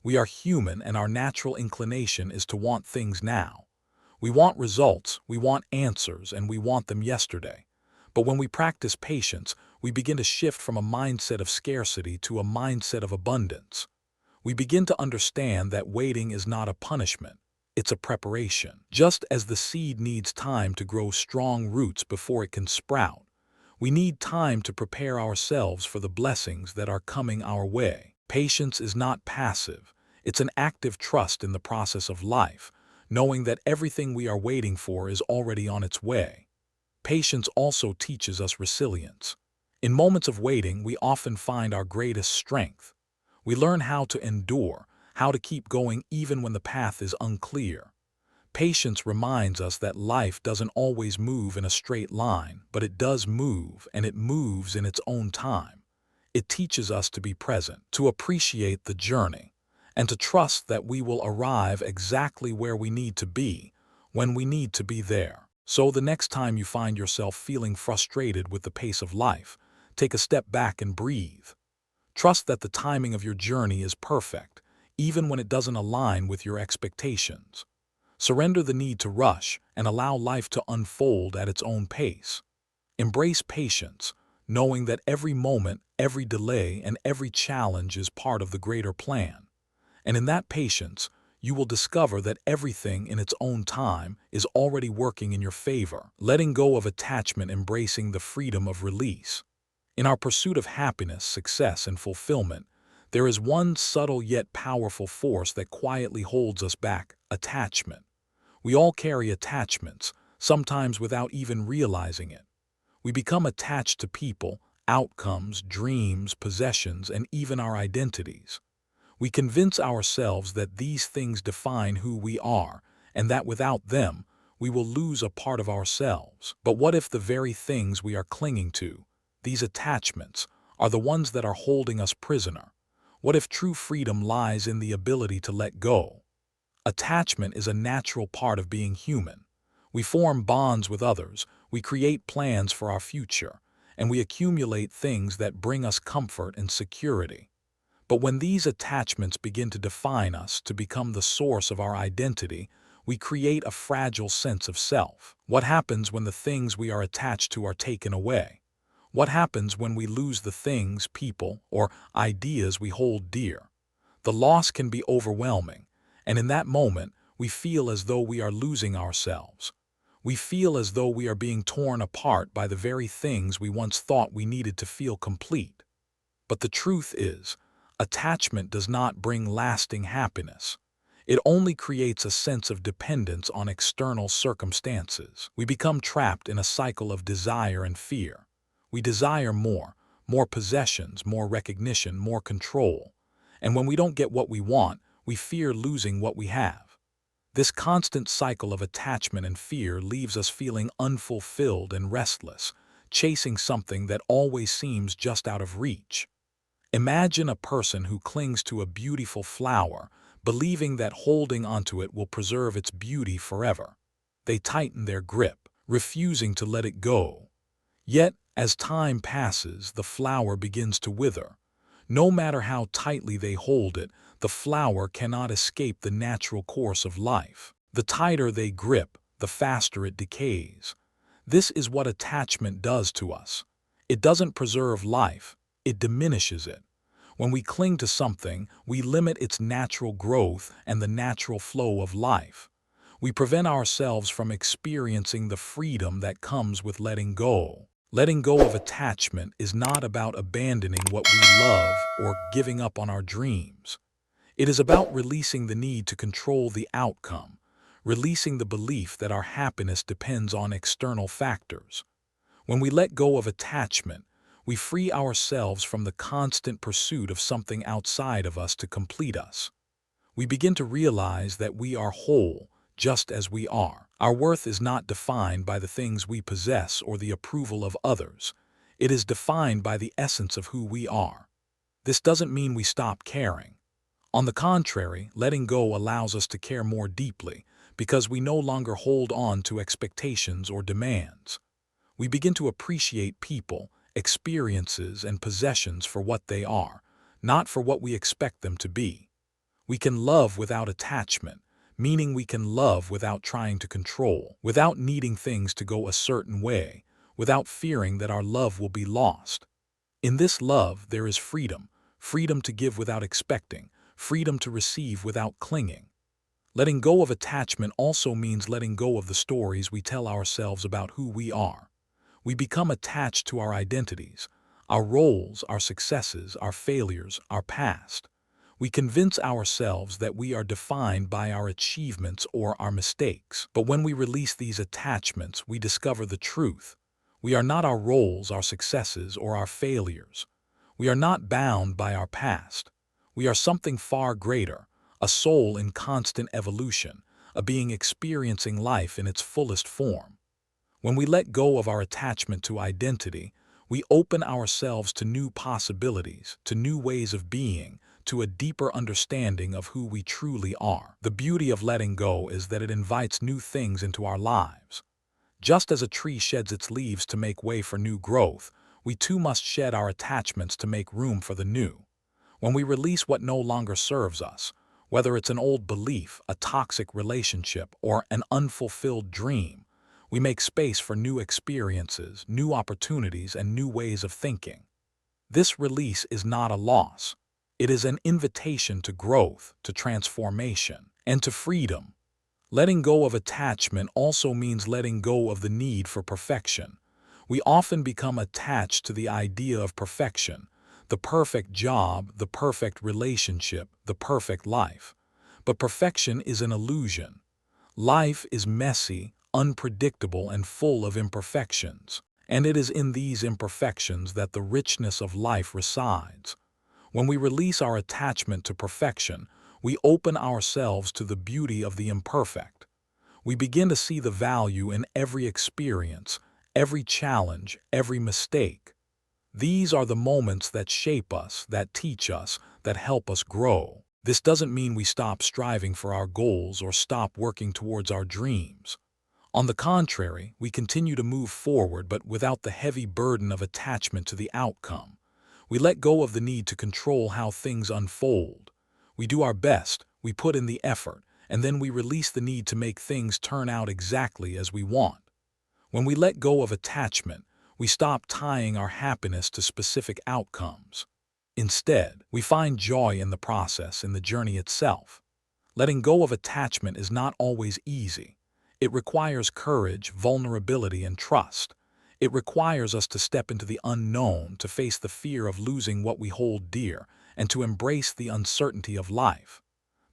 We are human, and our natural inclination is to want things now. We want results, we want answers, and we want them yesterday. But when we practice patience, we begin to shift from a mindset of scarcity to a mindset of abundance. We begin to understand that waiting is not a punishment, it's a preparation. Just as the seed needs time to grow strong roots before it can sprout, we need time to prepare ourselves for the blessings that are coming our way. Patience is not passive, it's an active trust in the process of life, knowing that everything we are waiting for is already on its way. Patience also teaches us resilience. In moments of waiting, we often find our greatest strength. We learn how to endure, how to keep going even when the path is unclear. Patience reminds us that life doesn't always move in a straight line, but it does move, and it moves in its own time. It teaches us to be present, to appreciate the journey, and to trust that we will arrive exactly where we need to be, when we need to be there. So the next time you find yourself feeling frustrated with the pace of life, take a step back and breathe. Trust that the timing of your journey is perfect, even when it doesn't align with your expectations. Surrender the need to rush and allow life to unfold at its own pace. Embrace patience, knowing that every moment, every delay, and every challenge is part of the greater plan. And in that patience, you will discover that everything in its own time is already working in your favor. Letting go of attachment, embracing the freedom of release. In our pursuit of happiness, success, and fulfillment, there is one subtle yet powerful force that quietly holds us back: attachment. We all carry attachments, sometimes without even realizing it. We become attached to people, outcomes, dreams, possessions, and even our identities. We convince ourselves that these things define who we are, and that without them, we will lose a part of ourselves. But what if the very things we are clinging to, these attachments, are the ones that are holding us prisoner? What if true freedom lies in the ability to let go? Attachment is a natural part of being human. We form bonds with others, we create plans for our future, and we accumulate things that bring us comfort and security. But when these attachments begin to define us, to become the source of our identity, we create a fragile sense of self. What happens when the things we are attached to are taken away? What happens when we lose the things, people, or ideas we hold dear? The loss can be overwhelming, and in that moment, we feel as though we are losing ourselves. We feel as though we are being torn apart by the very things we once thought we needed to feel complete. But the truth is, attachment does not bring lasting happiness. It only creates a sense of dependence on external circumstances. We become trapped in a cycle of desire and fear. We desire more possessions, more recognition, more control. And when we don't get what we want, we fear losing what we have. This constant cycle of attachment and fear leaves us feeling unfulfilled and restless, chasing something that always seems just out of reach. Imagine a person who clings to a beautiful flower, believing that holding onto it will preserve its beauty forever. They tighten their grip, refusing to let it go. Yet, as time passes, the flower begins to wither. No matter how tightly they hold it, the flower cannot escape the natural course of life. The tighter they grip, the faster it decays. This is what attachment does to us. It doesn't preserve life, it diminishes it. When we cling to something, we limit its natural growth and the natural flow of life. We prevent ourselves from experiencing the freedom that comes with letting go. Letting go of attachment is not about abandoning what we love or giving up on our dreams. It is about releasing the need to control the outcome, releasing the belief that our happiness depends on external factors. When we let go of attachment, we free ourselves from the constant pursuit of something outside of us to complete us. We begin to realize that we are whole, just as we are. Our worth is not defined by the things we possess or the approval of others. It is defined by the essence of who we are. This doesn't mean we stop caring. On the contrary, letting go allows us to care more deeply because we no longer hold on to expectations or demands. We begin to appreciate people, experiences, and possessions for what they are, not for what we expect them to be. We can love without attachment, meaning we can love without trying to control, without needing things to go a certain way, without fearing that our love will be lost. In this love, there is freedom, freedom to give without expecting, freedom to receive without clinging. Letting go of attachment also means letting go of the stories we tell ourselves about who we are. We become attached to our identities, our roles, our successes, our failures, our past. We convince ourselves that we are defined by our achievements or our mistakes. But when we release these attachments, we discover the truth. We are not our roles, our successes, or our failures. We are not bound by our past. We are something far greater, a soul in constant evolution, a being experiencing life in its fullest form. When we let go of our attachment to identity, we open ourselves to new possibilities, to new ways of being, to a deeper understanding of who we truly are. The beauty of letting go is that it invites new things into our lives. Just as a tree sheds its leaves to make way for new growth, we too must shed our attachments to make room for the new. When we release what no longer serves us, whether it's an old belief, a toxic relationship, or an unfulfilled dream, we make space for new experiences, new opportunities, and new ways of thinking. This release is not a loss. It is an invitation to growth, to transformation, and to freedom. Letting go of attachment also means letting go of the need for perfection. We often become attached to the idea of perfection, the perfect job, the perfect relationship, the perfect life. But perfection is an illusion. Life is messy, unpredictable, and full of imperfections. And it is in these imperfections that the richness of life resides. When we release our attachment to perfection, we open ourselves to the beauty of the imperfect. We begin to see the value in every experience, every challenge, every mistake. These are the moments that shape us, that teach us, that help us grow. This doesn't mean we stop striving for our goals or stop working towards our dreams. On the contrary, we continue to move forward but without the heavy burden of attachment to the outcome. We let go of the need to control how things unfold. We do our best, we put in the effort, and then we release the need to make things turn out exactly as we want. When we let go of attachment, we stop tying our happiness to specific outcomes. Instead, we find joy in the process, in the journey itself. Letting go of attachment is not always easy. It requires courage, vulnerability, and trust. It requires us to step into the unknown, to face the fear of losing what we hold dear, and to embrace the uncertainty of life.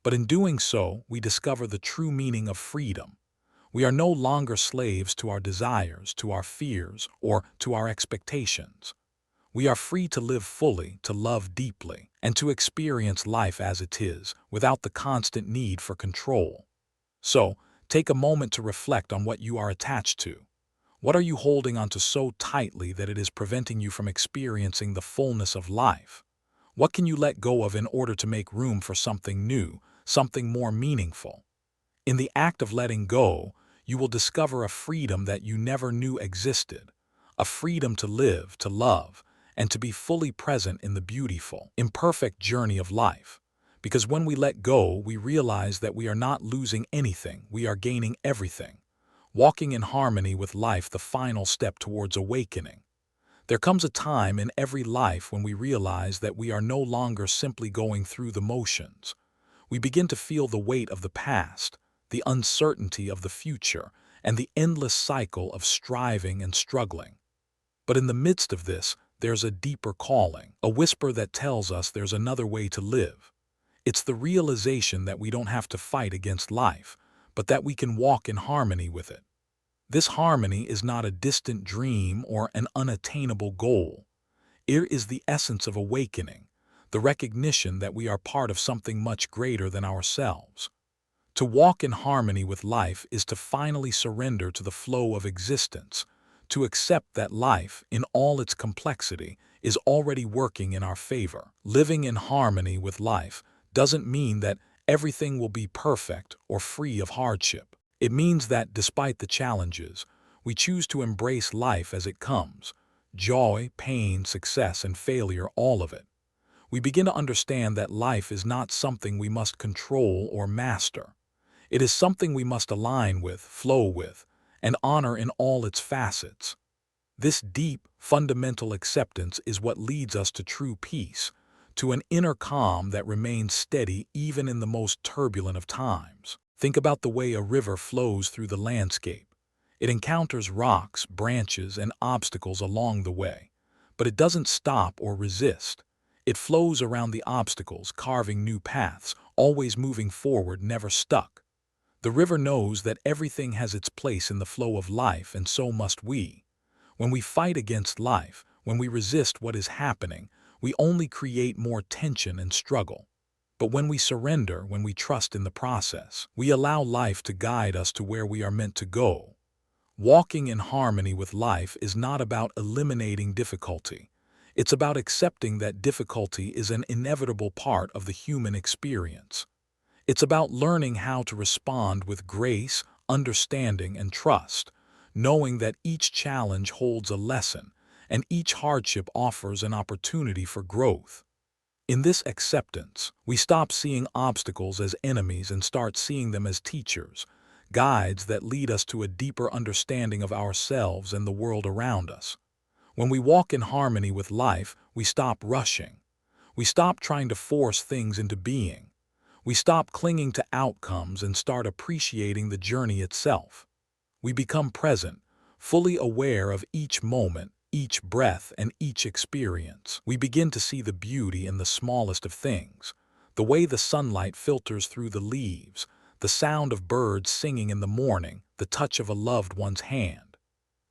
But in doing so, we discover the true meaning of freedom. We are no longer slaves to our desires, to our fears, or to our expectations. We are free to live fully, to love deeply, and to experience life as it is, without the constant need for control. So, take a moment to reflect on what you are attached to. What are you holding onto so tightly that it is preventing you from experiencing the fullness of life? What can you let go of in order to make room for something new, something more meaningful? In the act of letting go, you will discover a freedom that you never knew existed, a freedom to live, to love, and to be fully present in the beautiful, imperfect journey of life. Because when we let go, we realize that we are not losing anything, we are gaining everything. Walking in harmony with life, the final step towards awakening. There comes a time in every life when we realize that we are no longer simply going through the motions. We begin to feel the weight of the past, the uncertainty of the future, and the endless cycle of striving and struggling. But in the midst of this, there's a deeper calling, a whisper that tells us there's another way to live. It's the realization that we don't have to fight against life, but that we can walk in harmony with it. This harmony is not a distant dream or an unattainable goal. It is the essence of awakening, the recognition that we are part of something much greater than ourselves. To walk in harmony with life is to finally surrender to the flow of existence, to accept that life, in all its complexity, is already working in our favor. Living in harmony with life doesn't mean that everything will be perfect or free of hardship. It means that, despite the challenges, we choose to embrace life as it comes. Joy, pain, success, and failure, all of it. We begin to understand that life is not something we must control or master. It is something we must align with, flow with, and honor in all its facets. This deep, fundamental acceptance is what leads us to true peace, to an inner calm that remains steady even in the most turbulent of times. Think about the way a river flows through the landscape. It encounters rocks, branches, and obstacles along the way, but it doesn't stop or resist. It flows around the obstacles, carving new paths, always moving forward, never stuck. The river knows that everything has its place in the flow of life, and so must we. When we fight against life, when we resist what is happening, we only create more tension and struggle. But when we surrender, when we trust in the process, we allow life to guide us to where we are meant to go. Walking in harmony with life is not about eliminating difficulty. It's about accepting that difficulty is an inevitable part of the human experience. It's about learning how to respond with grace, understanding, and trust, knowing that each challenge holds a lesson, and each hardship offers an opportunity for growth. In this acceptance, we stop seeing obstacles as enemies and start seeing them as teachers, guides that lead us to a deeper understanding of ourselves and the world around us. When we walk in harmony with life, we stop rushing. We stop trying to force things into being. We stop clinging to outcomes and start appreciating the journey itself. We become present, fully aware of each moment, each breath, and each experience. We begin to see the beauty in the smallest of things, the way the sunlight filters through the leaves, the sound of birds singing in the morning, the touch of a loved one's hand.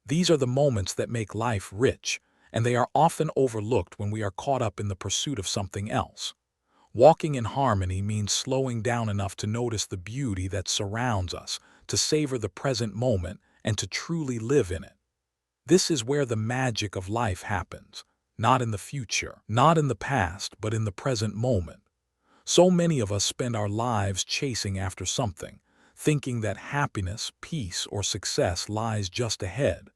These are the moments that make life rich, and they are often overlooked when we are caught up in the pursuit of something else. Walking in harmony means slowing down enough to notice the beauty that surrounds us, to savor the present moment, and to truly live in it. This is where the magic of life happens, not in the future, not in the past, but in the present moment. So many of us spend our lives chasing after something, thinking that happiness, peace, or success lies just ahead.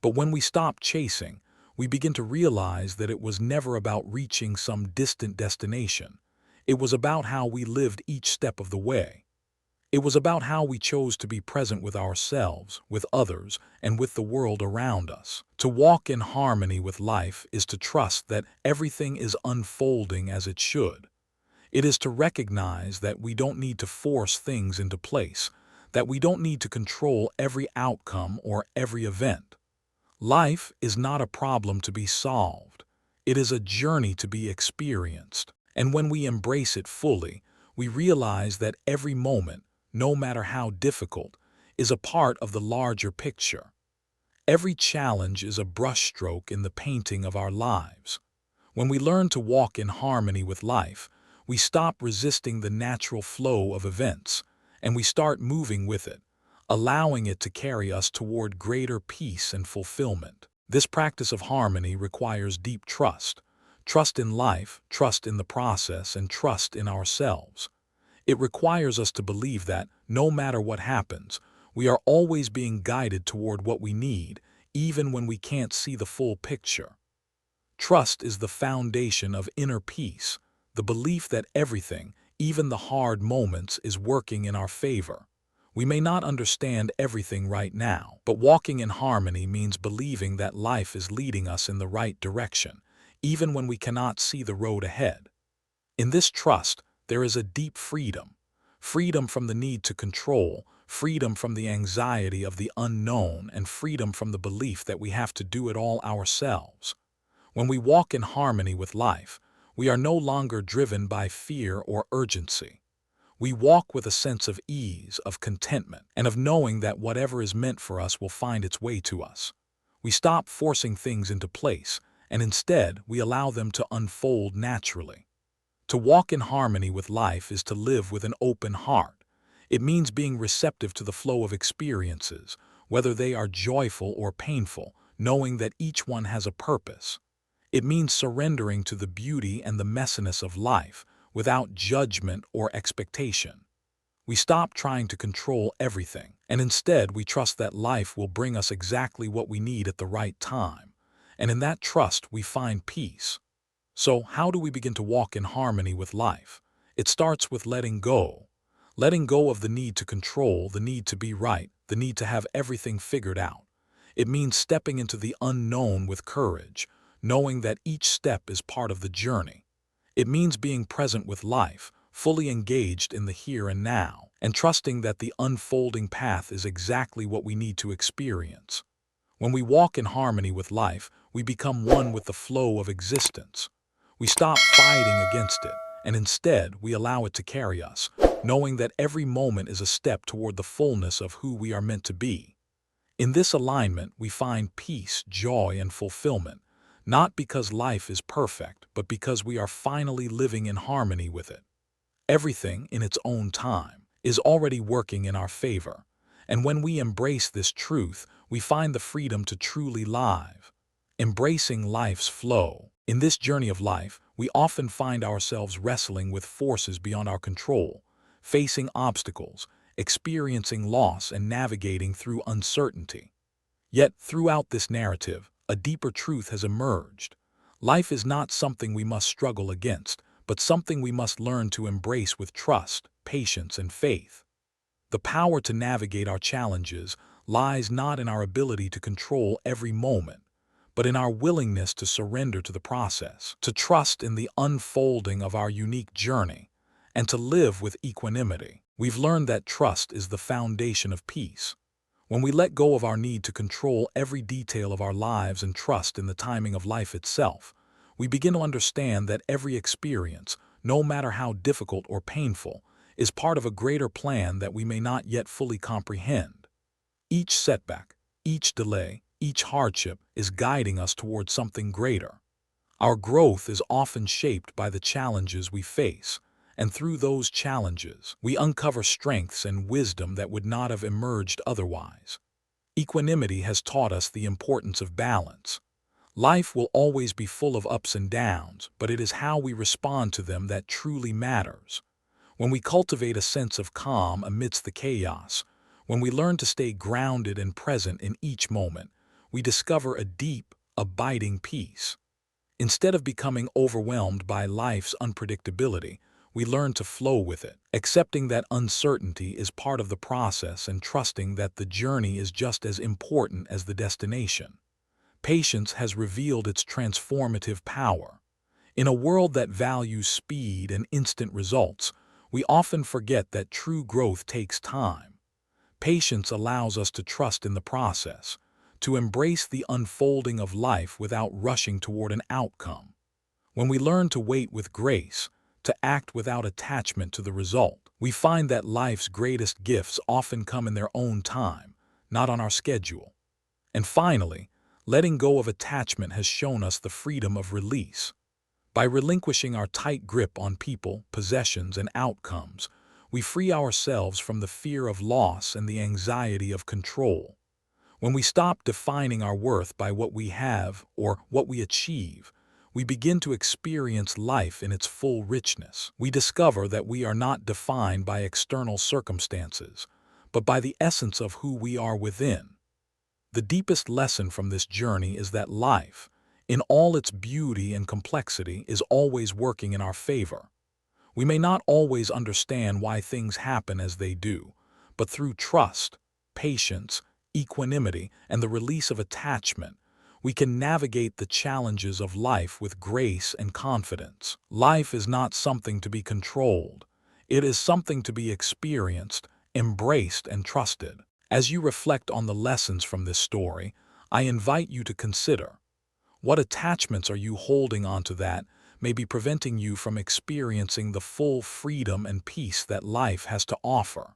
But when we stop chasing, we begin to realize that it was never about reaching some distant destination. It was about how we lived each step of the way. It was about how we chose to be present with ourselves, with others, and with the world around us. To walk in harmony with life is to trust that everything is unfolding as it should. It is to recognize that we don't need to force things into place, that we don't need to control every outcome or every event. Life is not a problem to be solved. It is a journey to be experienced. And when we embrace it fully, we realize that every moment, no matter how difficult, is a part of the larger picture. Every challenge is a brushstroke in the painting of our lives. When we learn to walk in harmony with life, we stop resisting the natural flow of events, and we start moving with it, allowing it to carry us toward greater peace and fulfillment. This practice of harmony requires deep trust. Trust in life, trust in the process, and trust in ourselves. It requires us to believe that, no matter what happens, we are always being guided toward what we need, even when we can't see the full picture. Trust is the foundation of inner peace, the belief that everything, even the hard moments, is working in our favor. We may not understand everything right now, but walking in harmony means believing that life is leading us in the right direction, even when we cannot see the road ahead. In this trust, there is a deep freedom. Freedom from the need to control, freedom from the anxiety of the unknown, and freedom from the belief that we have to do it all ourselves. When we walk in harmony with life, we are no longer driven by fear or urgency. We walk with a sense of ease, of contentment, and of knowing that whatever is meant for us will find its way to us. We stop forcing things into place, and instead we allow them to unfold naturally. To walk in harmony with life is to live with an open heart. It means being receptive to the flow of experiences, whether they are joyful or painful, knowing that each one has a purpose. It means surrendering to the beauty and the messiness of life without judgment or expectation. We stop trying to control everything, and instead we trust that life will bring us exactly what we need at the right time. And in that trust we find peace. So, how do we begin to walk in harmony with life? It starts with letting go. Letting go of the need to control, the need to be right, the need to have everything figured out. It means stepping into the unknown with courage, knowing that each step is part of the journey. It means being present with life, fully engaged in the here and now, and trusting that the unfolding path is exactly what we need to experience. When we walk in harmony with life, we become one with the flow of existence. We stop fighting against it, and instead we allow it to carry us, knowing that every moment is a step toward the fullness of who we are meant to be. In this alignment, we find peace, joy, and fulfillment, not because life is perfect, but because we are finally living in harmony with it. Everything, in its own time, is already working in our favor, and when we embrace this truth, we find the freedom to truly live. Embracing life's flow. In this journey of life, we often find ourselves wrestling with forces beyond our control, facing obstacles, experiencing loss, and navigating through uncertainty. Yet, throughout this narrative, a deeper truth has emerged. Life is not something we must struggle against, but something we must learn to embrace with trust, patience, and faith. The power to navigate our challenges lies not in our ability to control every moment, but in our willingness to surrender to the process, to trust in the unfolding of our unique journey, and to live with equanimity. We've learned that trust is the foundation of peace. When we let go of our need to control every detail of our lives and trust in the timing of life itself, we begin to understand that every experience, no matter how difficult or painful, is part of a greater plan that we may not yet fully comprehend. Each setback, each delay, each hardship is guiding us towards something greater. Our growth is often shaped by the challenges we face, and through those challenges, we uncover strengths and wisdom that would not have emerged otherwise. Equanimity has taught us the importance of balance. Life will always be full of ups and downs, but it is how we respond to them that truly matters. When we cultivate a sense of calm amidst the chaos, when we learn to stay grounded and present in each moment, we discover a deep, abiding peace. Instead of becoming overwhelmed by life's unpredictability, we learn to flow with it, accepting that uncertainty is part of the process and trusting that the journey is just as important as the destination. Patience has revealed its transformative power. In a world that values speed and instant results, we often forget that true growth takes time. Patience allows us to trust in the process, to embrace the unfolding of life without rushing toward an outcome. When we learn to wait with grace, to act without attachment to the result, we find that life's greatest gifts often come in their own time, not on our schedule. And finally, letting go of attachment has shown us the freedom of release. By relinquishing our tight grip on people, possessions, and outcomes, we free ourselves from the fear of loss and the anxiety of control. When we stop defining our worth by what we have or what we achieve, we begin to experience life in its full richness. We discover that we are not defined by external circumstances, but by the essence of who we are within. The deepest lesson from this journey is that life, in all its beauty and complexity, is always working in our favor. We may not always understand why things happen as they do, but through trust, patience, equanimity, and the release of attachment, we can navigate the challenges of life with grace and confidence. Life is not something to be controlled. It is something to be experienced, embraced, and trusted. As you reflect on the lessons from this story, I invite you to consider: what attachments are you holding onto that may be preventing you from experiencing the full freedom and peace that life has to offer?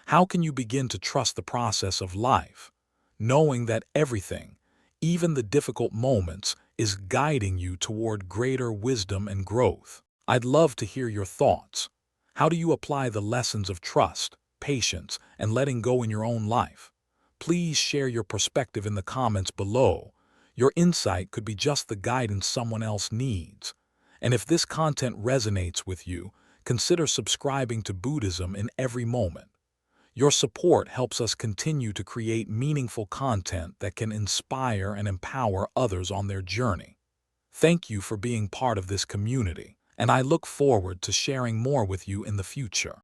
How can you begin to trust the process of life, knowing that everything, even the difficult moments, is guiding you toward greater wisdom and growth? I'd love to hear your thoughts. How do you apply the lessons of trust, patience, and letting go in your own life? Please share your perspective in the comments below. Your insight could be just the guidance someone else needs. And if this content resonates with you, consider subscribing to Buddhism in every moment. Your support helps us continue to create meaningful content that can inspire and empower others on their journey. Thank you for being part of this community, and I look forward to sharing more with you in the future.